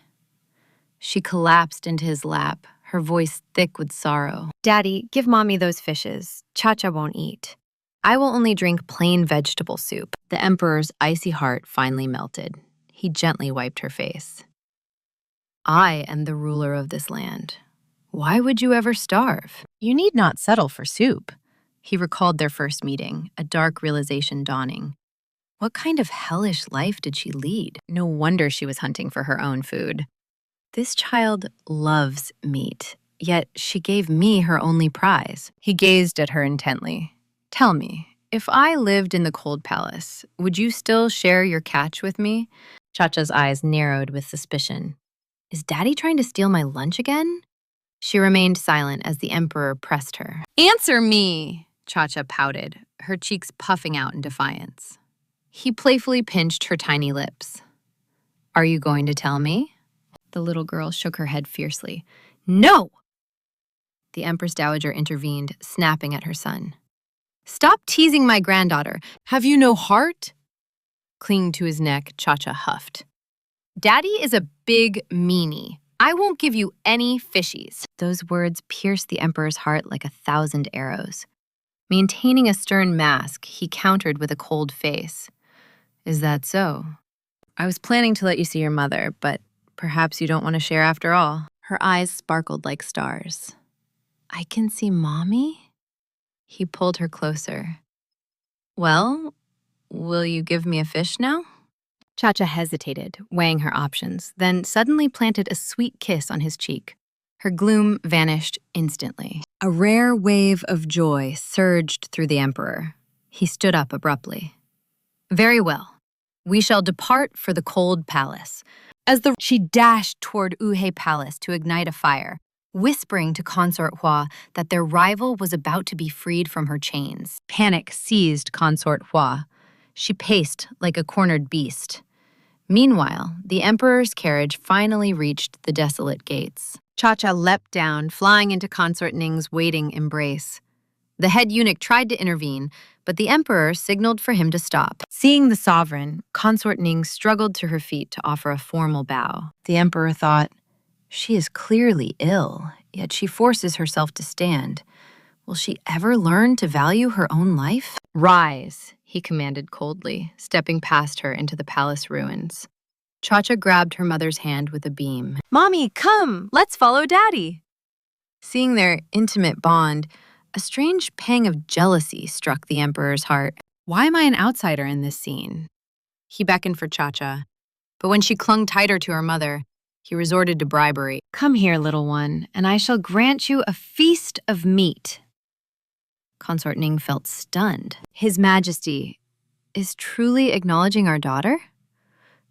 She collapsed into his lap, her voice thick with sorrow. Daddy, give Mommy those fishes. Cha-Cha won't eat. I will only drink plain vegetable soup. The emperor's icy heart finally melted. He gently wiped her face. I am the ruler of this land. Why would you ever starve? You need not settle for soup. He recalled their first meeting, a dark realization dawning. What kind of hellish life did she lead? No wonder she was hunting for her own food. This child loves meat, yet she gave me her only prize. He gazed at her intently. Tell me, if I lived in the cold palace, would you still share your catch with me? Cha-Cha's eyes narrowed with suspicion. Is Daddy trying to steal my lunch again? She remained silent as the emperor pressed her. Answer me, Cha-Cha pouted, her cheeks puffing out in defiance. He playfully pinched her tiny lips. Are you going to tell me? The little girl shook her head fiercely. No! The Empress Dowager intervened, snapping at her son. Stop teasing my granddaughter. Have you no heart? Clinging to his neck, Cha-Cha huffed. Daddy is a big meanie. I won't give you any fishies. Those words pierced the emperor's heart like 1,000 arrows. Maintaining a stern mask, he countered with a cold face. Is that so? I was planning to let you see your mother, but perhaps you don't want to share after all. Her eyes sparkled like stars. I can see Mommy? He pulled her closer. Well, will you give me a fish now? Cha-Cha hesitated, weighing her options, then suddenly planted a sweet kiss on his cheek. Her gloom vanished instantly. A rare wave of joy surged through the emperor. He stood up abruptly. Very well. We shall depart for the cold palace. She dashed toward Uhe Palace to ignite a fire, whispering to Consort Hua that their rival was about to be freed from her chains. Panic seized Consort Hua. She paced like a cornered beast. Meanwhile, the emperor's carriage finally reached the desolate gates. Cha-Cha leapt down, flying into Consort Ning's waiting embrace. The head eunuch tried to intervene, but the emperor signaled for him to stop. Seeing the sovereign, Consort Ning struggled to her feet to offer a formal bow. The emperor thought, she is clearly ill, yet she forces herself to stand. Will she ever learn to value her own life? Rise, he commanded coldly, stepping past her into the palace ruins. Cha-Cha grabbed her mother's hand with a beam. Mommy, come! Let's follow Daddy! Seeing their intimate bond, a strange pang of jealousy struck the emperor's heart. Why am I an outsider in this scene? He beckoned for Cha-Cha, but when she clung tighter to her mother, he resorted to bribery. Come here, little one, and I shall grant you a feast of meat. Consort Ning felt stunned. His Majesty is truly acknowledging our daughter?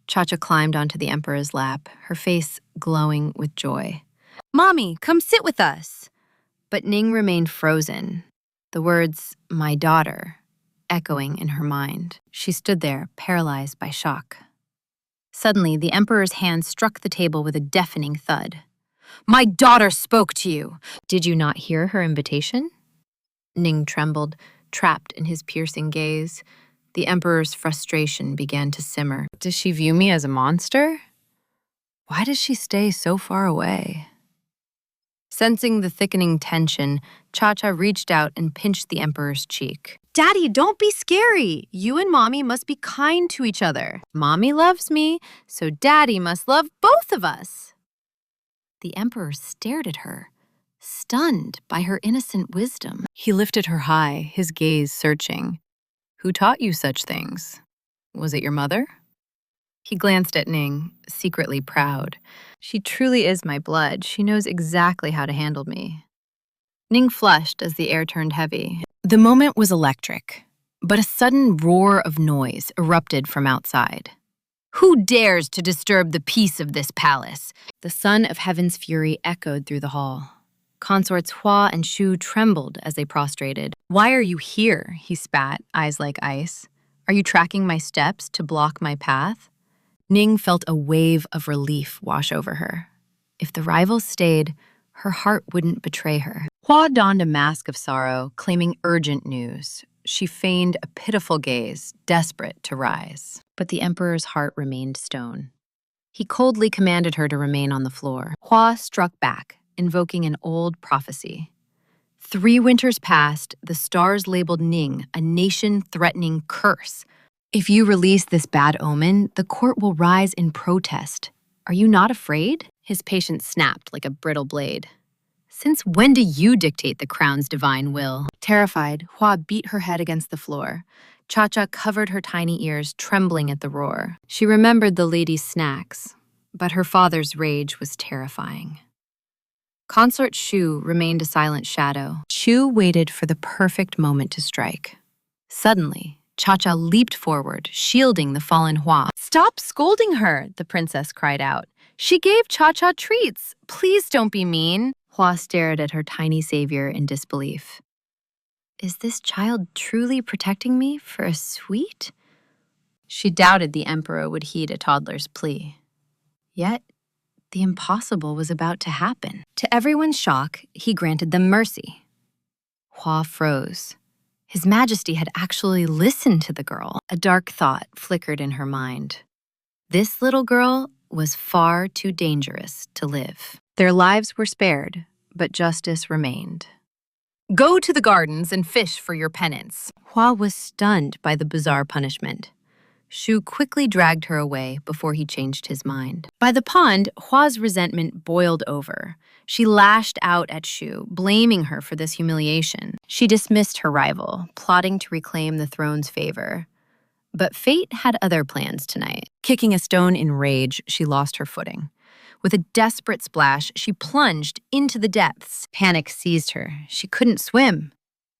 Cha-Cha climbed onto the emperor's lap, her face glowing with joy. Mommy, come sit with us! But Ning remained frozen, the words, my daughter, echoing in her mind. She stood there, paralyzed by shock. Suddenly, the emperor's hand struck the table with a deafening thud. My daughter spoke to you! Did you not hear her invitation? Ning trembled, trapped in his piercing gaze. The emperor's frustration began to simmer. Does she view me as a monster? Why does she stay so far away? Sensing the thickening tension, Cha-Cha reached out and pinched the emperor's cheek. Daddy, don't be scary. You and Mommy must be kind to each other. Mommy loves me, so Daddy must love both of us. The emperor stared at her, stunned by her innocent wisdom. He lifted her high, his gaze searching. Who taught you such things? Was it your mother? He glanced at Ning, secretly proud. She truly is my blood. She knows exactly how to handle me. Ning flushed as the air turned heavy. The moment was electric, but a sudden roar of noise erupted from outside. Who dares to disturb the peace of this palace? The son of heaven's fury echoed through the hall. Consorts Hua and Shu trembled as they prostrated. Why are you here? He spat, eyes like ice. Are you tracking my steps to block my path? Ning felt a wave of relief wash over her. If the rivals stayed, her heart wouldn't betray her. Hua donned a mask of sorrow, claiming urgent news. She feigned a pitiful gaze, desperate to rise. But the emperor's heart remained stone. He coldly commanded her to remain on the floor. Hua struck back, invoking an old prophecy. 3 winters passed, the stars labeled Ning a nation-threatening curse. If you release this bad omen, the court will rise in protest. Are you not afraid? His patience snapped like a brittle blade. Since when do you dictate the crown's divine will? Terrified, Hua beat her head against the floor. Cha-Cha covered her tiny ears, trembling at the roar. She remembered the lady's snacks, but her father's rage was terrifying. Consort Shu remained a silent shadow. Shu waited for the perfect moment to strike. Suddenly, Cha-Cha leaped forward, shielding the fallen Hua. Stop scolding her, the princess cried out. She gave Cha-Cha treats. Please don't be mean. Hua stared at her tiny savior in disbelief. Is this child truly protecting me for a sweet? She doubted the emperor would heed a toddler's plea. Yet, the impossible was about to happen. To everyone's shock, he granted them mercy. Hua froze. His Majesty had actually listened to the girl. A dark thought flickered in her mind. This little girl was far too dangerous to live. Their lives were spared, but justice remained. Go to the gardens and fish for your penance. Hua was stunned by the bizarre punishment. Shu quickly dragged her away before he changed his mind. By the pond, Hua's resentment boiled over. She lashed out at Shu, blaming her for this humiliation. She dismissed her rival, plotting to reclaim the throne's favor. But fate had other plans tonight. Kicking a stone in rage, she lost her footing. With a desperate splash, she plunged into the depths. Panic seized her. She couldn't swim.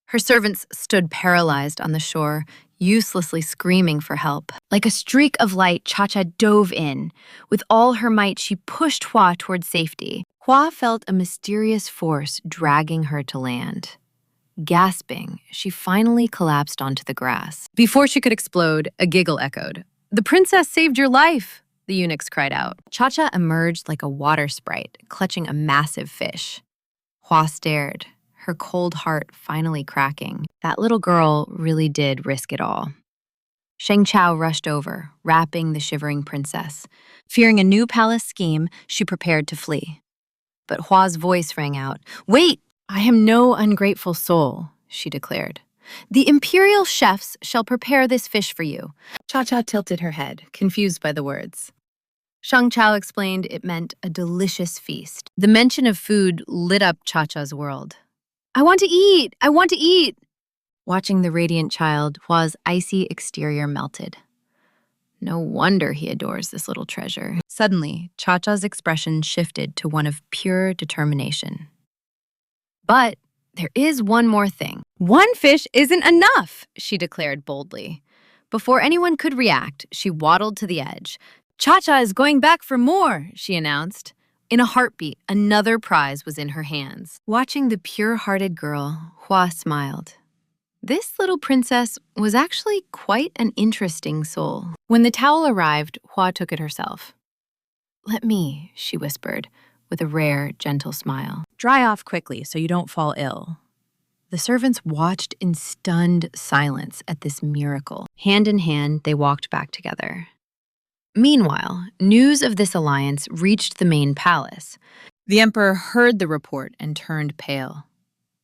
Her servants stood paralyzed on the shore, uselessly screaming for help. Like a streak of light, Cha-Cha dove in. With all her might, she pushed Hua toward safety. Hua felt a mysterious force dragging her to land. Gasping, she finally collapsed onto the grass. Before she could explode, a giggle echoed. "The princess saved your life!" the eunuchs cried out. Cha-Cha emerged like a water sprite, clutching a massive fish. Hua stared, her cold heart finally cracking. That little girl really did risk it all. Sheng Chao rushed over, wrapping the shivering princess. Fearing a new palace scheme, she prepared to flee. But Hua's voice rang out. "Wait! I am no ungrateful soul," she declared. "The imperial chefs shall prepare this fish for you." Cha-Cha tilted her head, confused by the words. Sheng Chao explained it meant a delicious feast. The mention of food lit up Cha-Cha's world. "I want to eat! I want to eat!" Watching the radiant child, Hua's icy exterior melted. No wonder he adores this little treasure. Suddenly, Cha-Cha's expression shifted to one of pure determination. But there is one more thing. "One fish isn't enough," she declared boldly. Before anyone could react, she waddled to the edge. "Cha-Cha is going back for more," she announced. In a heartbeat, another prize was in her hands. Watching the pure-hearted girl, Hua smiled. This little princess was actually quite an interesting soul. When the towel arrived, Hua took it herself. "Let me," she whispered, with a rare, gentle smile. Dry off quickly so you don't fall ill. The servants watched in stunned silence at this miracle. Hand in hand, they walked back together. Meanwhile, news of this alliance reached the main palace. The emperor heard the report and turned pale.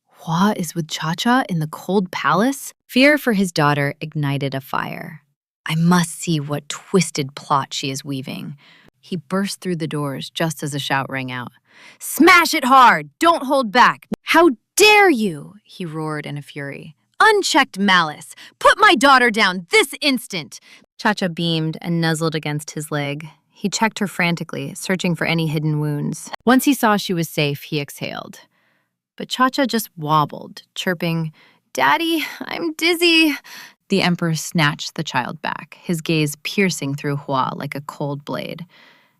Hua is with Cha-Cha in the cold palace? Fear for his daughter ignited a fire. I must see what twisted plot she is weaving. He burst through the doors just as a shout rang out. "Smash it hard! Don't hold back! How dare you!" he roared in a fury. "Unchecked malice! Put my daughter down this instant!" Cha-Cha beamed and nuzzled against his leg. He checked her frantically, searching for any hidden wounds. Once he saw she was safe, he exhaled. But Cha-Cha just wobbled, chirping, "Daddy, I'm dizzy." The emperor snatched the child back, his gaze piercing through Hua like a cold blade.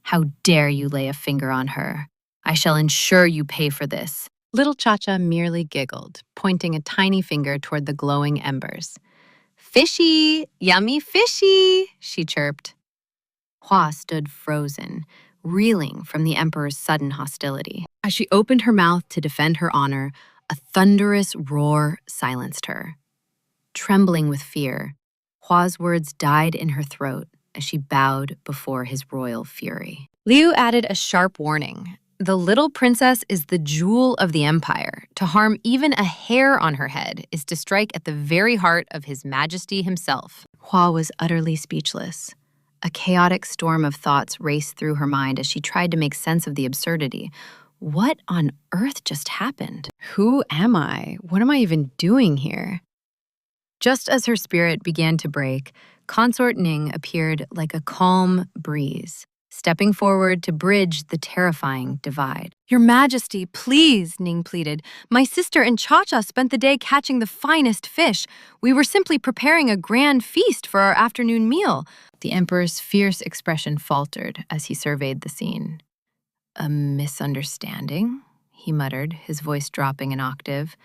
"How dare you lay a finger on her? I shall ensure you pay for this." Little Cha-Cha merely giggled, pointing a tiny finger toward the glowing embers. "Fishy! Yummy fishy!" she chirped. Hua stood frozen, reeling from the emperor's sudden hostility. As she opened her mouth to defend her honor, a thunderous roar silenced her. Trembling with fear, Hua's words died in her throat as she bowed before his royal fury. Liu added a sharp warning. The little princess is the jewel of the empire. To harm even a hair on her head is to strike at the very heart of His Majesty himself. Hua was utterly speechless. A chaotic storm of thoughts raced through her mind as she tried to make sense of the absurdity. What on earth just happened? Who am I? What am I even doing here? Just as her spirit began to break, Consort Ning appeared like a calm breeze, stepping forward to bridge the terrifying divide. "Your Majesty, please," Ning pleaded. "My sister and Cha-Cha spent the day catching the finest fish. We were simply preparing a grand feast for our afternoon meal." The emperor's fierce expression faltered as he surveyed the scene. "A misunderstanding?" he muttered, his voice dropping an octave.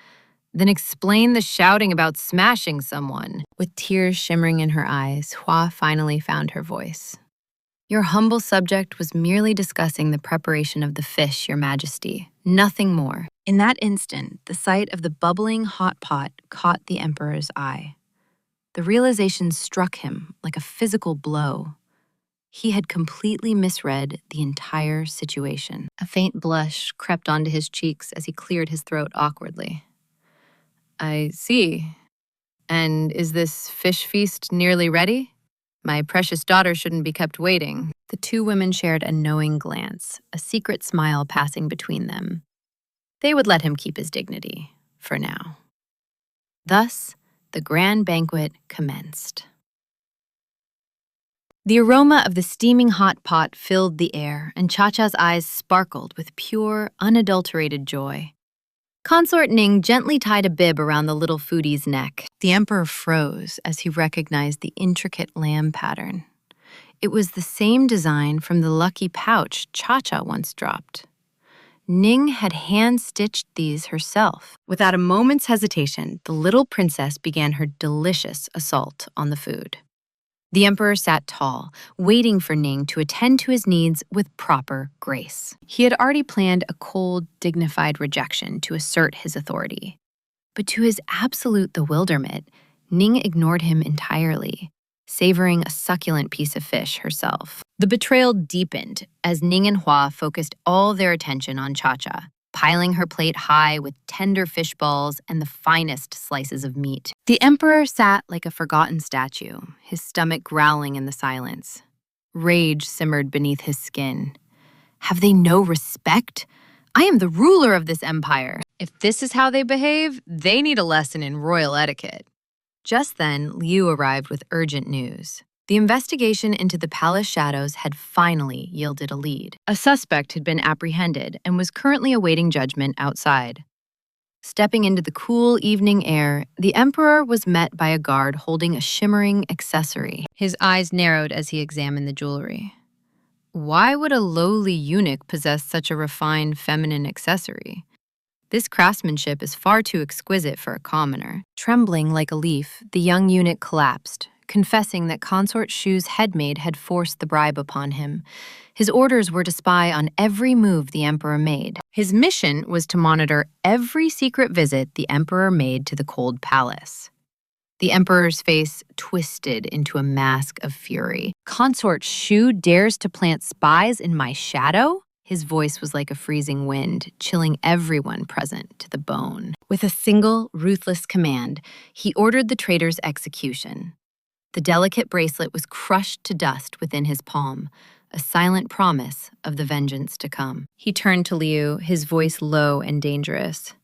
"Then explain the shouting about smashing someone." With tears shimmering in her eyes, Hua finally found her voice. "Your humble subject was merely discussing the preparation of the fish, Your Majesty. Nothing more." In that instant, the sight of the bubbling hot pot caught the emperor's eye. The realization struck him like a physical blow. He had completely misread the entire situation. A faint blush crept onto his cheeks as he cleared his throat awkwardly. "I see. And is this fish feast nearly ready? My precious daughter shouldn't be kept waiting." The two women shared a knowing glance, a secret smile passing between them. They would let him keep his dignity, for now. Thus, the grand banquet commenced. The aroma of the steaming hot pot filled the air, and Cha-Cha's eyes sparkled with pure, unadulterated joy. Consort Ning gently tied a bib around the little foodie's neck. The emperor froze as he recognized the intricate lamb pattern. It was the same design from the lucky pouch Cha-Cha once dropped. Ning had hand-stitched these herself. Without a moment's hesitation, the little princess began her delicious assault on the food. The emperor sat tall, waiting for Ning to attend to his needs with proper grace. He had already planned a cold, dignified rejection to assert his authority. But to his absolute bewilderment, Ning ignored him entirely, savoring a succulent piece of fish herself. The betrayal deepened as Ning and Hua focused all their attention on Cha-Cha, piling her plate high with tender fish balls and the finest slices of meat. The emperor sat like a forgotten statue, his stomach growling in the silence. Rage simmered beneath his skin. Have they no respect? I am the ruler of this empire. If this is how they behave, they need a lesson in royal etiquette. Just then, Liu arrived with urgent news. The investigation into the palace shadows had finally yielded a lead. A suspect had been apprehended and was currently awaiting judgment outside. Stepping into the cool evening air, the emperor was met by a guard holding a shimmering accessory. His eyes narrowed as he examined the jewelry. Why would a lowly eunuch possess such a refined feminine accessory? This craftsmanship is far too exquisite for a commoner. Trembling like a leaf, the young eunuch collapsed, confessing that Consort Shu's headmaid had forced the bribe upon him. His orders were to spy on every move the emperor made. His mission was to monitor every secret visit the emperor made to the cold palace. The emperor's face twisted into a mask of fury. Consort Shu dares to plant spies in my shadow? His voice was like a freezing wind, chilling everyone present to the bone. With a single, ruthless command, he ordered the traitor's execution. The delicate bracelet was crushed to dust within his palm, a silent promise of the vengeance to come. He turned to Liu, his voice low and dangerous.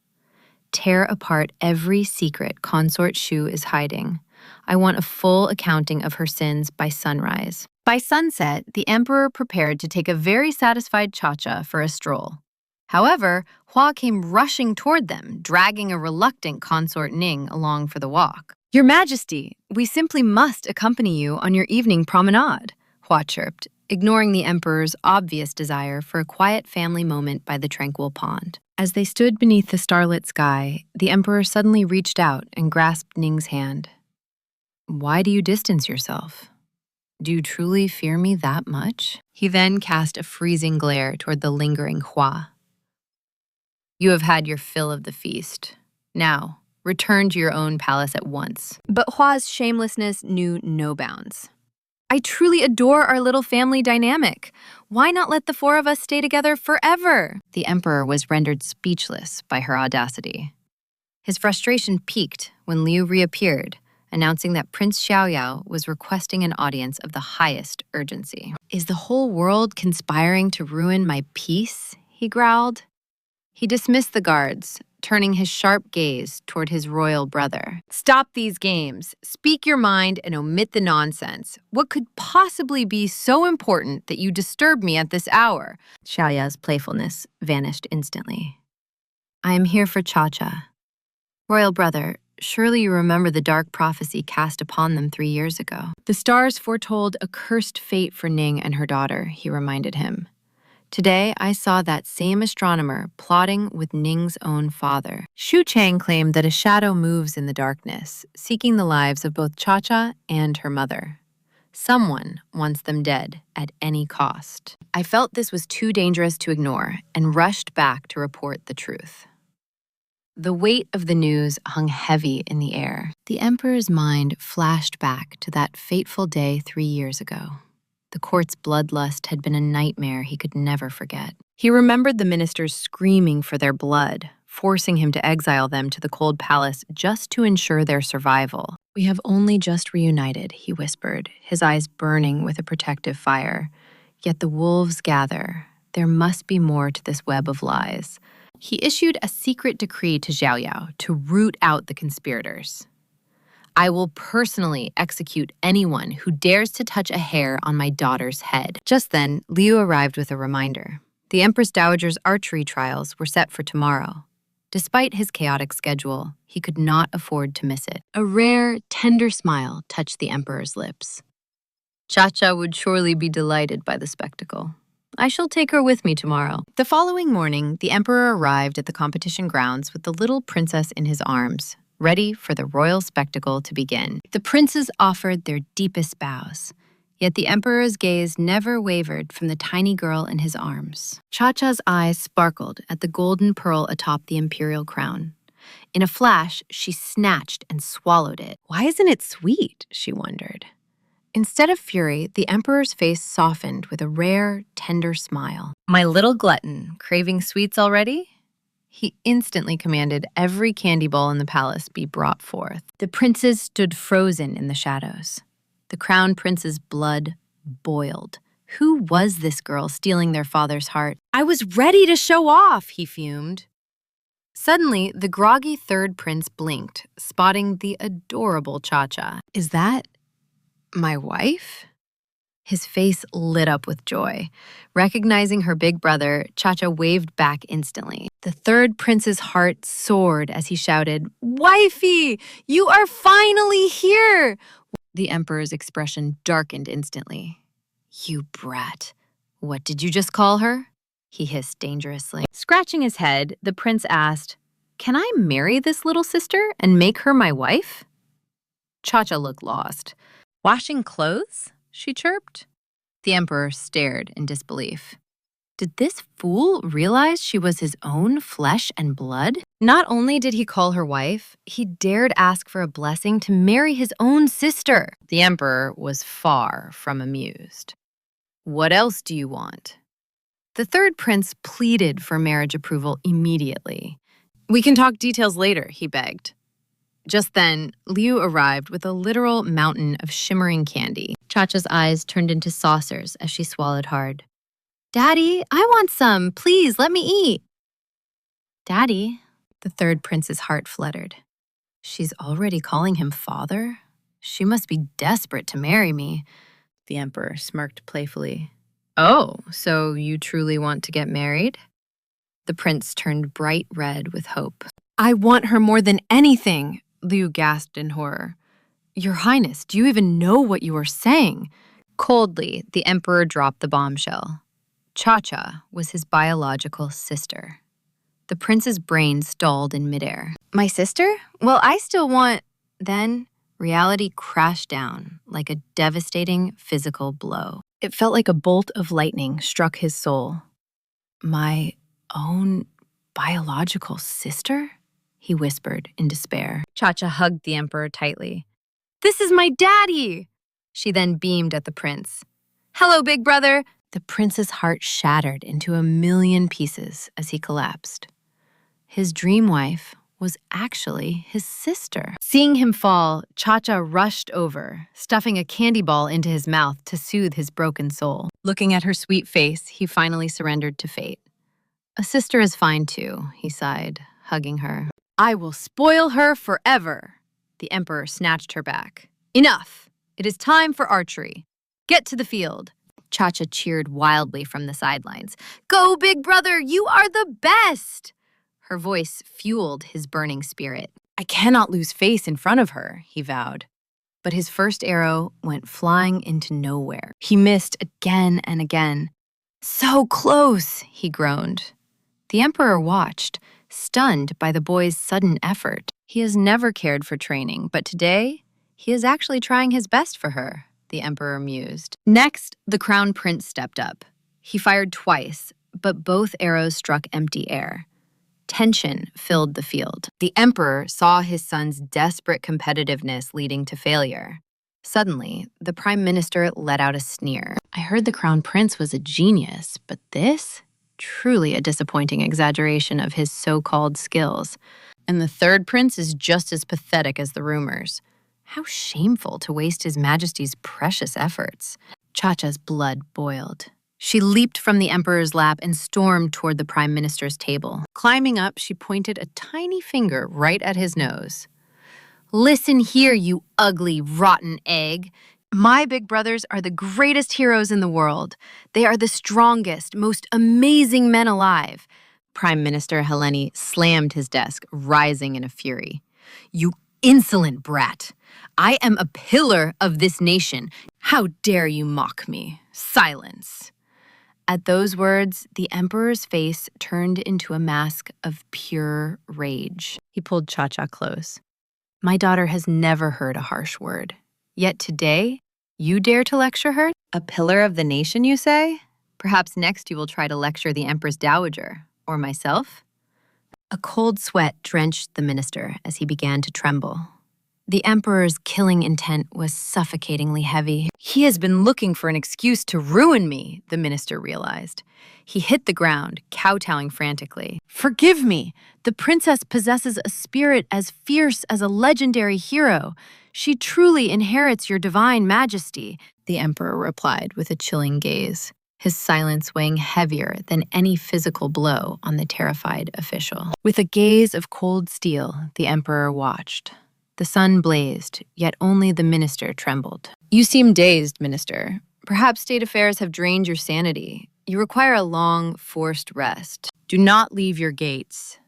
Tear apart every secret Consort Shu is hiding. I want a full accounting of her sins by sunrise. By sunset, the emperor prepared to take a very satisfied Cha-Cha for a stroll. However, Hua came rushing toward them, dragging a reluctant consort Ning along for the walk. Your Majesty, we simply must accompany you on your evening promenade, Hua chirped, ignoring the emperor's obvious desire for a quiet family moment by the tranquil pond. As they stood beneath the starlit sky, the emperor suddenly reached out and grasped Ning's hand. Why do you distance yourself? Do you truly fear me that much? He then cast a freezing glare toward the lingering Hua. You have had your fill of the feast. Now, return to your own palace at once. But Hua's shamelessness knew no bounds. I truly adore our little family dynamic. Why not let the four of us stay together forever? The emperor was rendered speechless by her audacity. His frustration peaked when Liu reappeared, announcing that Prince Xiaoyao was requesting an audience of the highest urgency. Is the whole world conspiring to ruin my peace? He growled. He dismissed the guards, turning his sharp gaze toward his royal brother. Stop these games. Speak your mind and omit the nonsense. What could possibly be so important that you disturb me at this hour? Xiaoyao's playfulness vanished instantly. I am here for Cha-Cha. Royal brother, surely you remember the dark prophecy cast upon them 3 years ago. The stars foretold a cursed fate for Ning and her daughter, he reminded him. Today, I saw that same astronomer plotting with Ning's own father. Xu Chang claimed that a shadow moves in the darkness, seeking the lives of both Cha-Cha and her mother. Someone wants them dead at any cost. I felt this was too dangerous to ignore and rushed back to report the truth. The weight of the news hung heavy in the air. The emperor's mind flashed back to that fateful day 3 years ago. The court's bloodlust had been a nightmare he could never forget. He remembered the ministers screaming for their blood, forcing him to exile them to the cold palace just to ensure their survival. We have only just reunited, he whispered, his eyes burning with a protective fire. Yet the wolves gather. There must be more to this web of lies. He issued a secret decree to Xiaoyao to root out the conspirators. I will personally execute anyone who dares to touch a hair on my daughter's head. Just then, Liu arrived with a reminder. The Empress Dowager's archery trials were set for tomorrow. Despite his chaotic schedule, he could not afford to miss it. A rare, tender smile touched the emperor's lips. Cha-Cha would surely be delighted by the spectacle. I shall take her with me tomorrow. The following morning, the emperor arrived at the competition grounds with the little princess in his arms, ready for the royal spectacle to begin. The princes offered their deepest bows, yet the emperor's gaze never wavered from the tiny girl in his arms. Cha-Cha's eyes sparkled at the golden pearl atop the imperial crown. In a flash, she snatched and swallowed it. Why isn't it sweet? She wondered. Instead of fury, the emperor's face softened with a rare, tender smile. My little glutton, craving sweets already? He instantly commanded every candy bowl in the palace be brought forth. The princes stood frozen in the shadows. The crown prince's blood boiled. Who was this girl stealing their father's heart? I was ready to show off, he fumed. Suddenly, the groggy third prince blinked, spotting the adorable Cha-Cha. Is that my wife? His face lit up with joy. Recognizing her big brother, Cha-Cha waved back instantly. The third prince's heart soared as he shouted, Wifey, you are finally here! The emperor's expression darkened instantly. You brat. What did you just call her? He hissed dangerously. Scratching his head, the prince asked, Can I marry this little sister and make her my wife? Cha-Cha looked lost. Washing clothes? She chirped. The emperor stared in disbelief. Did this fool realize she was his own flesh and blood? Not only did he call her wife, he dared ask for a blessing to marry his own sister. The emperor was far from amused. What else do you want? The third prince pleaded for marriage approval immediately. We can talk details later, he begged. Just then, Liu arrived with a literal mountain of shimmering candy. Cha-Cha's eyes turned into saucers as she swallowed hard. Daddy, I want some. Please, let me eat. Daddy, the third prince's heart fluttered. She's already calling him father? She must be desperate to marry me. The emperor smirked playfully. Oh, so you truly want to get married? The prince turned bright red with hope. I want her more than anything, Liu gasped in horror. Your Highness, do you even know what you are saying? Coldly, the emperor dropped the bombshell. Cha-Cha was his biological sister. The prince's brain stalled in midair. My sister? Well, I still want... Then, reality crashed down like a devastating physical blow. It felt like a bolt of lightning struck his soul. My own biological sister? He whispered in despair. Cha-Cha hugged the emperor tightly. This is my daddy! She then beamed at the prince. Hello, big brother! The prince's heart shattered into a million pieces as he collapsed. His dream wife was actually his sister. Seeing him fall, Cha-Cha rushed over, stuffing a candy ball into his mouth to soothe his broken soul. Looking at her sweet face, he finally surrendered to fate. A sister is fine too, he sighed, hugging her. I will spoil her forever. The emperor snatched her back. Enough! It is time for archery. Get to the field. Cha-Cha cheered wildly from the sidelines. Go, big brother, you are the best! Her voice fueled his burning spirit. I cannot lose face in front of her, he vowed. But his first arrow went flying into nowhere. He missed again and again. So close, he groaned. The emperor watched, stunned by the boy's sudden effort. He has never cared for training, but today, he is actually trying his best for her, the emperor mused. Next, the crown prince stepped up. He fired twice, but both arrows struck empty air. Tension filled the field. The emperor saw his son's desperate competitiveness leading to failure. Suddenly, the prime minister let out a sneer. I heard the crown prince was a genius, but this? Truly a disappointing exaggeration of his so-called skills. And the third prince is just as pathetic as the rumors. How shameful to waste His Majesty's precious efforts. Cha-Cha's blood boiled. She leaped from the emperor's lap and stormed toward the prime minister's table. Climbing up, she pointed a tiny finger right at his nose. Listen here, you ugly, rotten egg. My big brothers are the greatest heroes in the world. They are the strongest, most amazing men alive. Prime Minister Heleni slammed his desk, rising in a fury. You insolent brat! I am a pillar of this nation. How dare you mock me? Silence! At those words, the emperor's face turned into a mask of pure rage. He pulled Cha-Cha close. My daughter has never heard a harsh word. Yet today, you dare to lecture her? A pillar of the nation, you say? Perhaps next you will try to lecture the Empress Dowager, or myself? A cold sweat drenched the minister as he began to tremble. The emperor's killing intent was suffocatingly heavy. He has been looking for an excuse to ruin me, the minister realized. He hit the ground, kowtowing frantically. Forgive me. The princess possesses a spirit as fierce as a legendary hero. She truly inherits your divine majesty, the emperor replied with a chilling gaze, his silence weighing heavier than any physical blow on the terrified official. With a gaze of cold steel, the emperor watched. The sun blazed, yet only the minister trembled. You seem dazed, minister. Perhaps state affairs have drained your sanity. You require a long, forced rest. Do not leave your gates.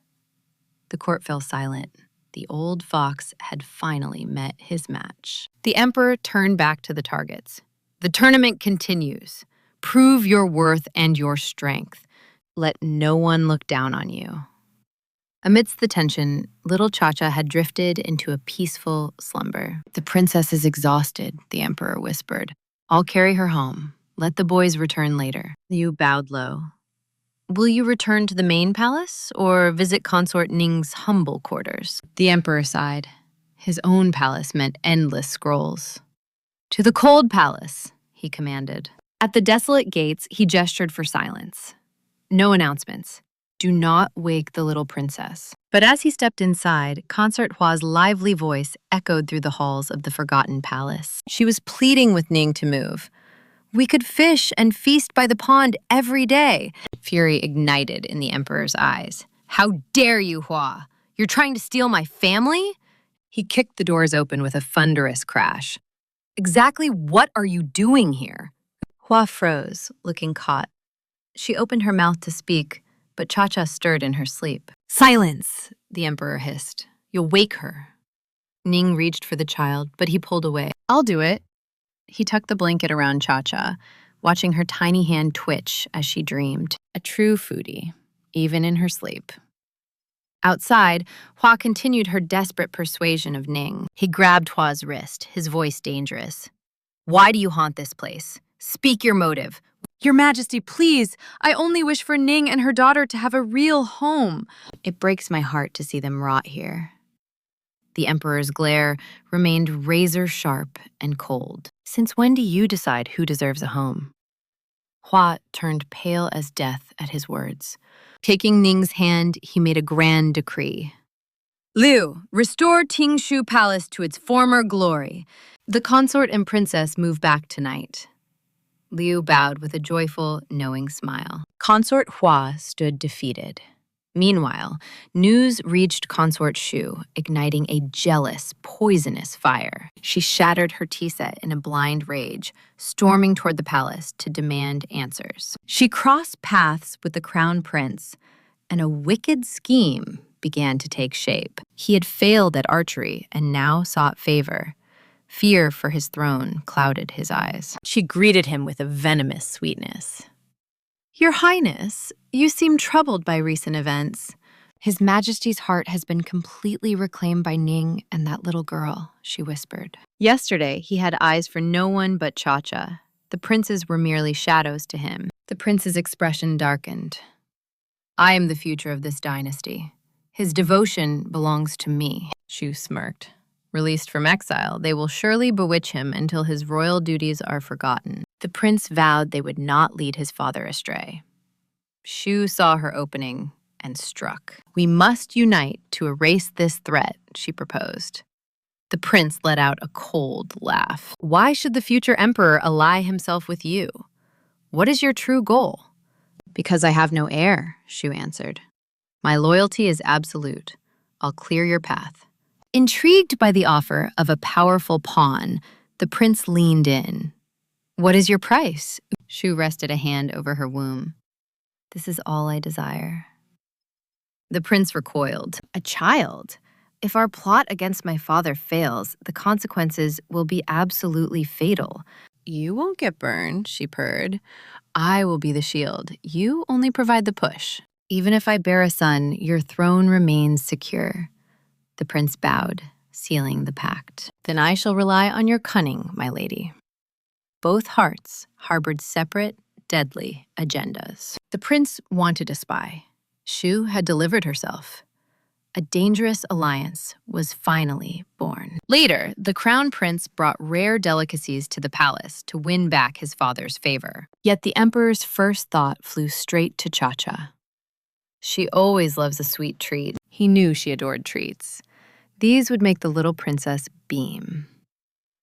The court fell silent. The old fox had finally met his match. The emperor turned back to the targets. The tournament continues. Prove your worth and your strength. Let no one look down on you. Amidst the tension, little Cha-Cha had drifted into a peaceful slumber. The princess is exhausted, the emperor whispered. I'll carry her home. Let the boys return later. Liu bowed low. Will you return to the main palace or visit Consort Ning's humble quarters? The emperor sighed. His own palace meant endless scrolls. To the cold palace, he commanded. At the desolate gates, he gestured for silence. No announcements. Do not wake the little princess. But as he stepped inside, Consort Hua's lively voice echoed through the halls of the forgotten palace. She was pleading with Ning to move. We could fish and feast by the pond every day. Fury ignited in the emperor's eyes. How dare you, Hua? You're trying to steal my family? He kicked the doors open with a thunderous crash. Exactly what are you doing here? Hua froze, looking caught. She opened her mouth to speak, but Cha-Cha stirred in her sleep. "Silence!" the emperor hissed. "You'll wake her." Ning reached for the child, but he pulled away. "I'll do it." He tucked the blanket around Cha-Cha, watching her tiny hand twitch as she dreamed. A true foodie, even in her sleep. Outside, Hua continued her desperate persuasion of Ning. He grabbed Hua's wrist, his voice dangerous. "Why do you haunt this place? Speak your motive." "Your Majesty, please! I only wish for Ning and her daughter to have a real home." "It breaks my heart to see them rot here." The emperor's glare remained razor-sharp and cold. "Since when do you decide who deserves a home?" Hua turned pale as death at his words. Taking Ning's hand, he made a grand decree. "Liu, restore Tingshu Palace to its former glory. The consort and princess move back tonight." Liu bowed with a joyful, knowing smile. Consort Hua stood defeated. Meanwhile, news reached Consort Shu, igniting a jealous, poisonous fire. She shattered her tea set in a blind rage, storming toward the palace to demand answers. She crossed paths with the crown prince, and a wicked scheme began to take shape. He had failed at archery and now sought favor. Fear for his throne clouded his eyes. She greeted him with a venomous sweetness. "Your Highness, you seem troubled by recent events." "His Majesty's heart has been completely reclaimed by Ning and that little girl," she whispered. Yesterday, he had eyes for no one but Cha-Cha. The princes were merely shadows to him. The prince's expression darkened. "I am the future of this dynasty. His devotion belongs to me." Shu smirked. Released from exile, they will surely bewitch him until his royal duties are forgotten. The prince vowed they would not lead his father astray. Shu saw her opening and struck. "We must unite to erase this threat," she proposed. The prince let out a cold laugh. "Why should the future emperor ally himself with you? What is your true goal?" "Because I have no heir," Shu answered. "My loyalty is absolute. I'll clear your path." Intrigued by the offer of a powerful pawn, the prince leaned in. "What is your price?" Shu rested a hand over her womb. "This is all I desire." The prince recoiled. "A child? If our plot against my father fails, the consequences will be absolutely fatal." "You won't get burned," she purred. "I will be the shield. You only provide the push. Even if I bear a son, your throne remains secure." The prince bowed, sealing the pact. "Then I shall rely on your cunning, my lady." Both hearts harbored separate, deadly agendas. The prince wanted a spy. Shu had delivered herself. A dangerous alliance was finally born. Later, the crown prince brought rare delicacies to the palace to win back his father's favor. Yet the emperor's first thought flew straight to Cha-Cha. She always loves a sweet treat. He knew she adored treats. These would make the little princess beam.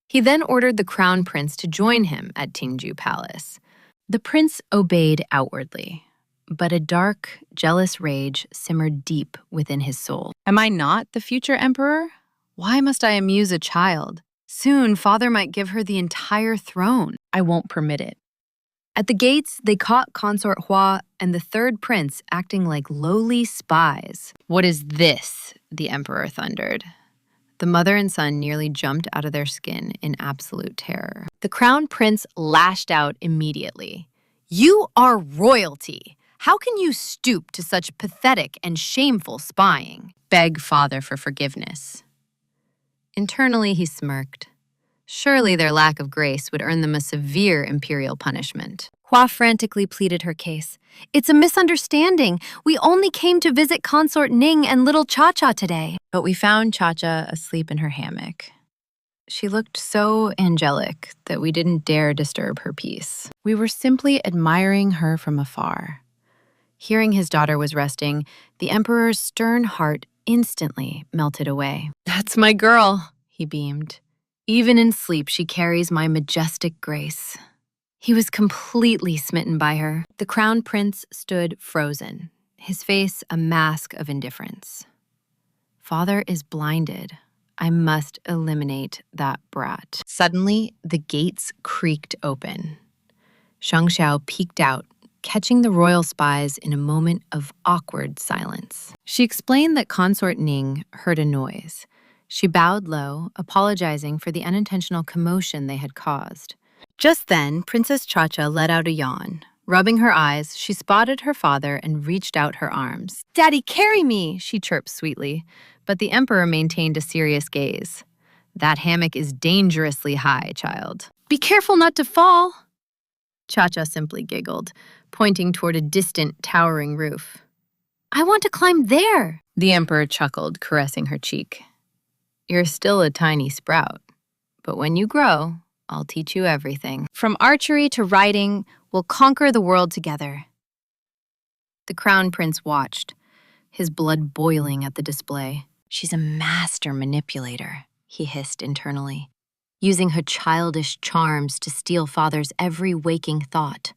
He then ordered the crown prince to join him at Tingshu Palace. The prince obeyed outwardly, but a dark, jealous rage simmered deep within his soul. "Am I not the future emperor? Why must I amuse a child? Soon, father might give her the entire throne. I won't permit it." At the gates, they caught Consort Hua and the third prince acting like lowly spies. "What is this?" the emperor thundered. The mother and son nearly jumped out of their skin in absolute terror. The crown prince lashed out immediately. "You are royalty. How can you stoop to such pathetic and shameful spying? Beg father for forgiveness." Internally, he smirked. Surely their lack of grace would earn them a severe imperial punishment. Hua frantically pleaded her case. "It's a misunderstanding. We only came to visit Consort Ning and little Cha-Cha today." But we found Cha-Cha asleep in her hammock. She looked so angelic that we didn't dare disturb her peace. We were simply admiring her from afar. Hearing his daughter was resting, the emperor's stern heart instantly melted away. "That's my girl," he beamed. "Even in sleep, she carries my majestic grace." He was completely smitten by her. The crown prince stood frozen, his face a mask of indifference. "Father is blinded. I must eliminate that brat." Suddenly, the gates creaked open. Shang Xiao peeked out, catching the royal spies in a moment of awkward silence. She explained that Consort Ning heard a noise. She bowed low, apologizing for the unintentional commotion they had caused. Just then, Princess Cha-Cha let out a yawn. Rubbing her eyes, she spotted her father and reached out her arms. "Daddy, carry me!" she chirped sweetly, but the Emperor maintained a serious gaze. "That hammock is dangerously high, child. Be careful not to fall." Cha-Cha simply giggled, pointing toward a distant, towering roof. "I want to climb there," the Emperor chuckled, caressing her cheek. "You're still a tiny sprout, but when you grow, I'll teach you everything. From archery to riding, we'll conquer the world together." The Crown Prince watched, his blood boiling at the display. "She's a master manipulator," he hissed internally, using her childish charms to steal father's every waking thought.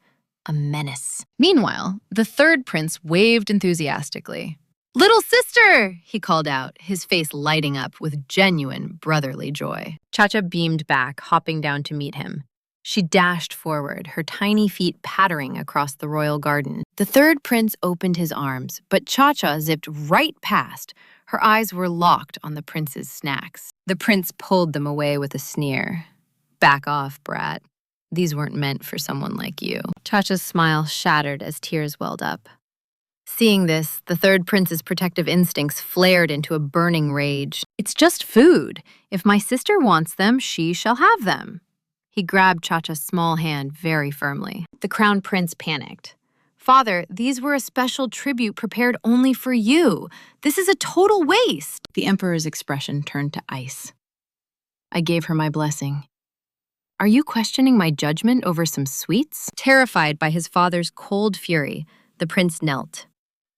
A menace. Meanwhile, the third prince waved enthusiastically. "Little sister!" he called out, his face lighting up with genuine brotherly joy. Cha-Cha beamed back, hopping down to meet him. She dashed forward, her tiny feet pattering across the royal garden. The third prince opened his arms, but Cha-Cha zipped right past. Her eyes were locked on the prince's snacks. The prince pulled them away with a sneer. "Back off, brat. These weren't meant for someone like you." Cha-Cha's smile shattered as tears welled up. Seeing this, the third prince's protective instincts flared into a burning rage. "It's just food. If my sister wants them, she shall have them." He grabbed Cha-Cha's small hand very firmly. The Crown Prince panicked. "Father, these were a special tribute prepared only for you. This is a total waste." The Emperor's expression turned to ice. "I gave her my blessing. Are you questioning my judgment over some sweets?" Terrified by his father's cold fury, the prince knelt.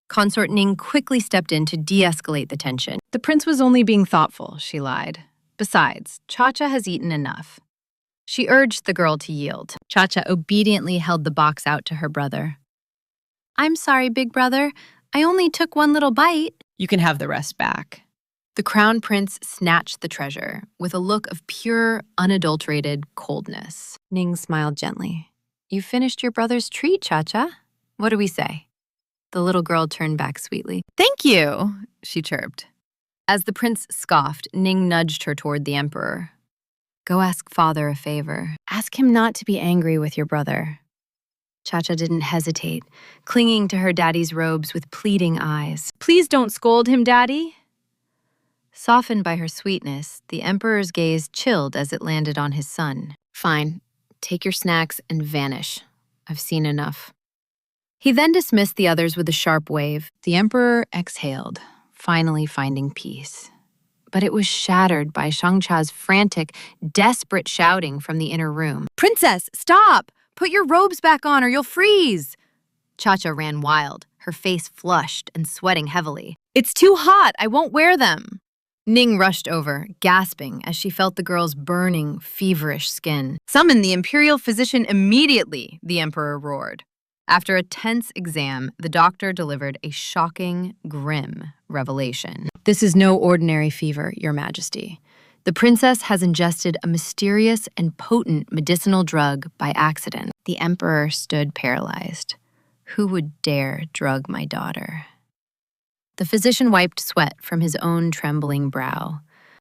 Consort Ning quickly stepped in to de-escalate the tension. "The prince was only being thoughtful," she lied. "Besides, Cha-Cha has eaten enough." She urged the girl to yield. Cha-Cha obediently held the box out to her brother. "I'm sorry, big brother. I only took one little bite." "You can have the rest back." The Crown Prince snatched the treasure with a look of pure, unadulterated coldness. Ning smiled gently. "You finished your brother's treat, Cha-Cha. What do we say?" The little girl turned back sweetly. "Thank you," she chirped. As the prince scoffed, Ning nudged her toward the Emperor. "Go ask father a favor. Ask him not to be angry with your brother." Cha-Cha didn't hesitate, clinging to her daddy's robes with pleading eyes. "Please don't scold him, Daddy." Softened by her sweetness, the Emperor's gaze chilled as it landed on his son. "Fine, take your snacks and vanish. I've seen enough." He then dismissed the others with a sharp wave. The Emperor exhaled, finally finding peace. But it was shattered by Shangcha's frantic, desperate shouting from the inner room. "Princess, stop! Put your robes back on or you'll freeze!" Cha-Cha ran wild, her face flushed and sweating heavily. "It's too hot! I won't wear them!" Ning rushed over, gasping as she felt the girl's burning, feverish skin. "Summon the imperial physician immediately!" the Emperor roared. After a tense exam, the doctor delivered a shocking, grim revelation. "This is no ordinary fever, Your Majesty. The princess has ingested a mysterious and potent medicinal drug by accident." The Emperor stood paralyzed. Who would dare drug my daughter? The physician wiped sweat from his own trembling brow.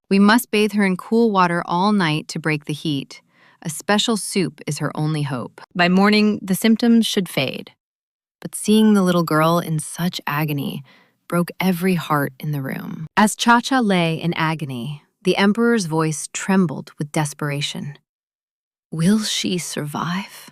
"We must bathe her in cool water all night to break the heat. A special soup is her only hope. By morning, the symptoms should fade." But seeing the little girl in such agony broke every heart in the room. As Cha-Cha lay in agony, the Emperor's voice trembled with desperation. "Will she survive?"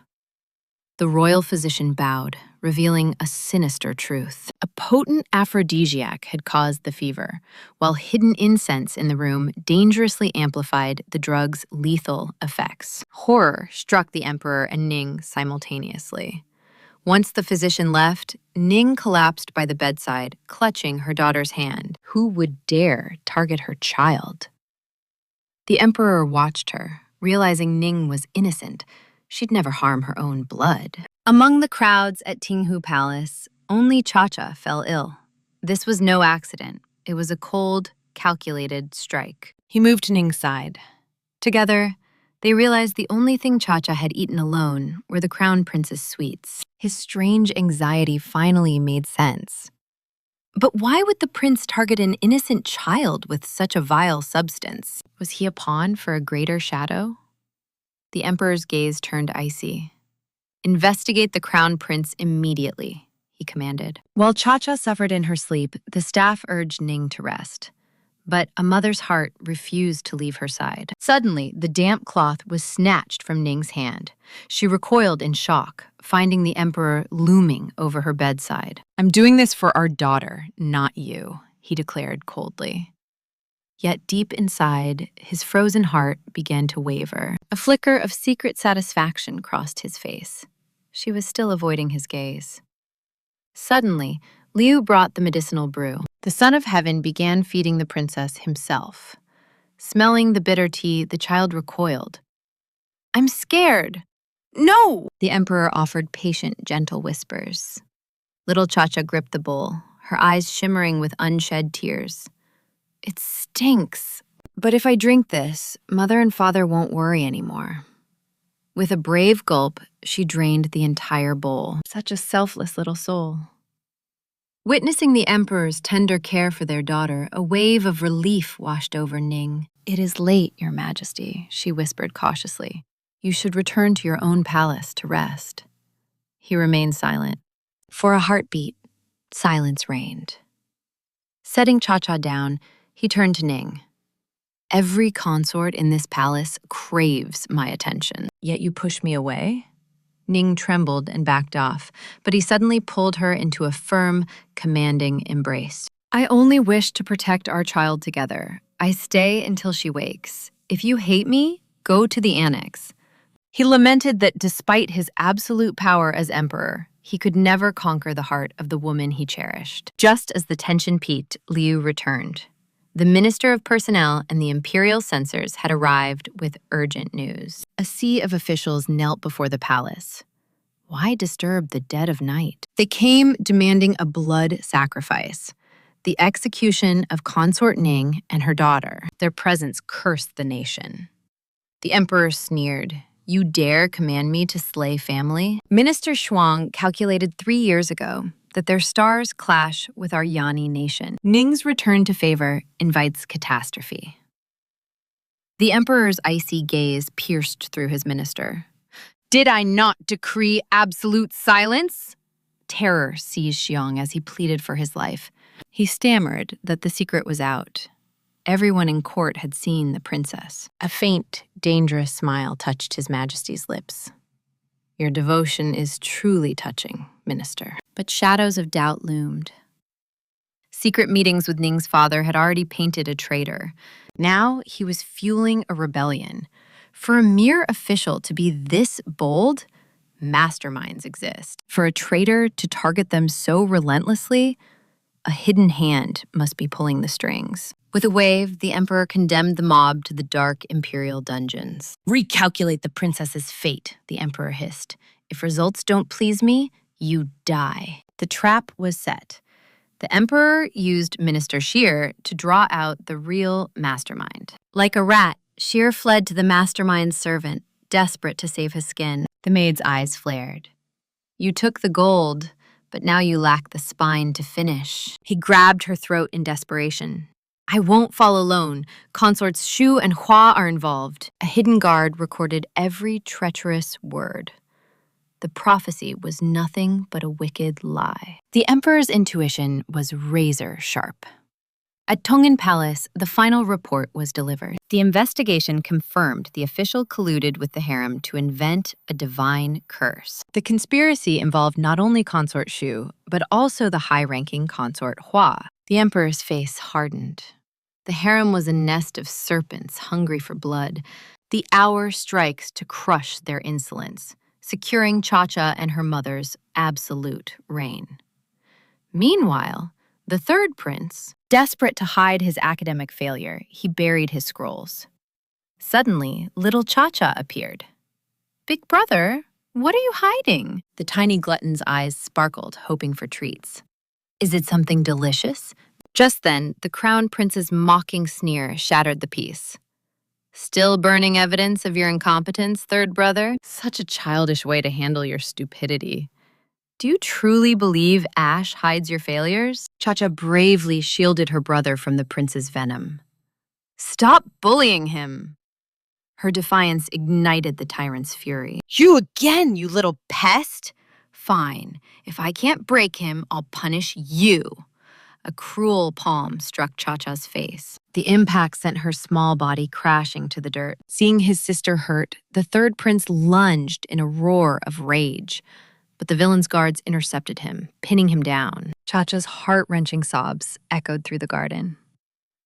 The royal physician bowed, revealing a sinister truth. A potent aphrodisiac had caused the fever, while hidden incense in the room dangerously amplified the drug's lethal effects. Horror struck the Emperor and Ning simultaneously. Once the physician left, Ning collapsed by the bedside, clutching her daughter's hand. Who would dare target her child? The Emperor watched her, realizing Ning was innocent. She'd never harm her own blood. Among the crowds at Tinghu Palace, only Cha-Cha fell ill. This was no accident. It was a cold, calculated strike. He moved to Ning's side. Together, they realized the only thing Cha-Cha had eaten alone were the Crown Prince's sweets. His strange anxiety finally made sense. But why would the prince target an innocent child with such a vile substance? Was he a pawn for a greater shadow? The emperor's gaze turned icy. "Investigate the crown prince immediately," he commanded. While Cha-Cha suffered in her sleep, the staff urged Ning to rest. But a mother's heart refused to leave her side. Suddenly, the damp cloth was snatched from Ning's hand. She recoiled in shock, finding the emperor looming over her bedside. "I'm doing this for our daughter, not you," he declared coldly. Yet deep inside, his frozen heart began to waver. A flicker of secret satisfaction crossed his face. She was still avoiding his gaze. Suddenly, Liu brought the medicinal brew. The Son of Heaven began feeding the princess himself. Smelling the bitter tea, the child recoiled. "I'm scared." "No!" The emperor offered patient, gentle whispers. Little Cha-Cha gripped the bowl, her eyes shimmering with unshed tears. "It stinks. But if I drink this, Mother and Father won't worry anymore." With a brave gulp, she drained the entire bowl. Such a selfless little soul. Witnessing the emperor's tender care for their daughter, a wave of relief washed over Ning. "It is late, Your Majesty," she whispered cautiously. "You should return to your own palace to rest." He remained silent. For a heartbeat, silence reigned. Setting Cha-Cha down, he turned to Ning. "Every consort in this palace craves my attention. Yet you push me away?" Ning trembled and backed off, but he suddenly pulled her into a firm, commanding embrace. "I only wish to protect our child together. I stay until she wakes. If you hate me, go to the annex." He lamented that despite his absolute power as emperor, he could never conquer the heart of the woman he cherished. Just as the tension peaked, Liu returned. The Minister of Personnel and the imperial censors had arrived with urgent news. A sea of officials knelt before the palace. Why disturb the dead of night? They came demanding a blood sacrifice, the execution of Consort Ning and her daughter. Their presence cursed the nation. The emperor sneered. "You dare command me to slay family?" Minister Shuang calculated 3 years ago that their stars clash with our Yani nation. Ning's return to favor invites catastrophe. The emperor's icy gaze pierced through his minister. "Did I not decree absolute silence?" Terror seized Xiong as he pleaded for his life. He stammered that the secret was out. Everyone in court had seen the princess. A faint, dangerous smile touched His Majesty's lips. "Your devotion is truly touching, Minister." But shadows of doubt loomed. Secret meetings with Ning's father had already painted a traitor. Now he was fueling a rebellion. For a mere official to be this bold, masterminds exist. For a traitor to target them so relentlessly, a hidden hand must be pulling the strings. With a wave, the emperor condemned the mob to the dark imperial dungeons. "Recalculate the princess's fate," the emperor hissed. "If results don't please me, you die." The trap was set. The emperor used Minister Shear to draw out the real mastermind. Like a rat, Shear fled to the mastermind's servant, desperate to save his skin. The maid's eyes flared. "You took the gold, but now you lack the spine to finish." He grabbed her throat in desperation. "I won't fall alone. Consorts Shu and Hua are involved." A hidden guard recorded every treacherous word. The prophecy was nothing but a wicked lie. The emperor's intuition was razor sharp. At Tongan Palace, the final report was delivered. The investigation confirmed the official colluded with the harem to invent a divine curse. The conspiracy involved not only Consort Shu, but also the high-ranking Consort Hua. The emperor's face hardened. The harem was a nest of serpents hungry for blood. The hour strikes to crush their insolence, securing Cha-Cha and her mother's absolute reign. Meanwhile, the third prince, desperate to hide his academic failure, he buried his scrolls. Suddenly, little Cha-Cha appeared. "Big brother, what are you hiding?" The tiny glutton's eyes sparkled, hoping for treats. "Is it something delicious?" Just then, the crown prince's mocking sneer shattered the peace. "Still burning evidence of your incompetence, third brother? Such a childish way to handle your stupidity." Do you truly believe ash hides your failures? Cha-Cha bravely shielded her brother from the prince's venom. Stop bullying him! Her defiance ignited the tyrant's fury. You again, you little pest! Fine. If I can't break him, I'll punish you. A cruel palm struck Cha-Cha's face. The impact sent her small body crashing to the dirt. Seeing his sister hurt, the third prince lunged in a roar of rage. But the villain's guards intercepted him, pinning him down. Cha-Cha's heart-wrenching sobs echoed through the garden.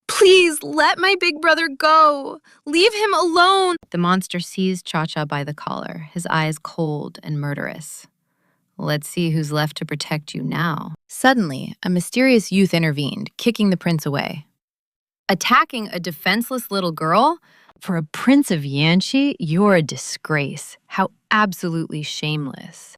Please, let my big brother go! Leave him alone! The monster seized Cha-Cha by the collar, his eyes cold and murderous. Let's see who's left to protect you now. Suddenly, a mysterious youth intervened, kicking the prince away. Attacking a defenseless little girl? For a prince of Yanxi, you're a disgrace. How absolutely shameless.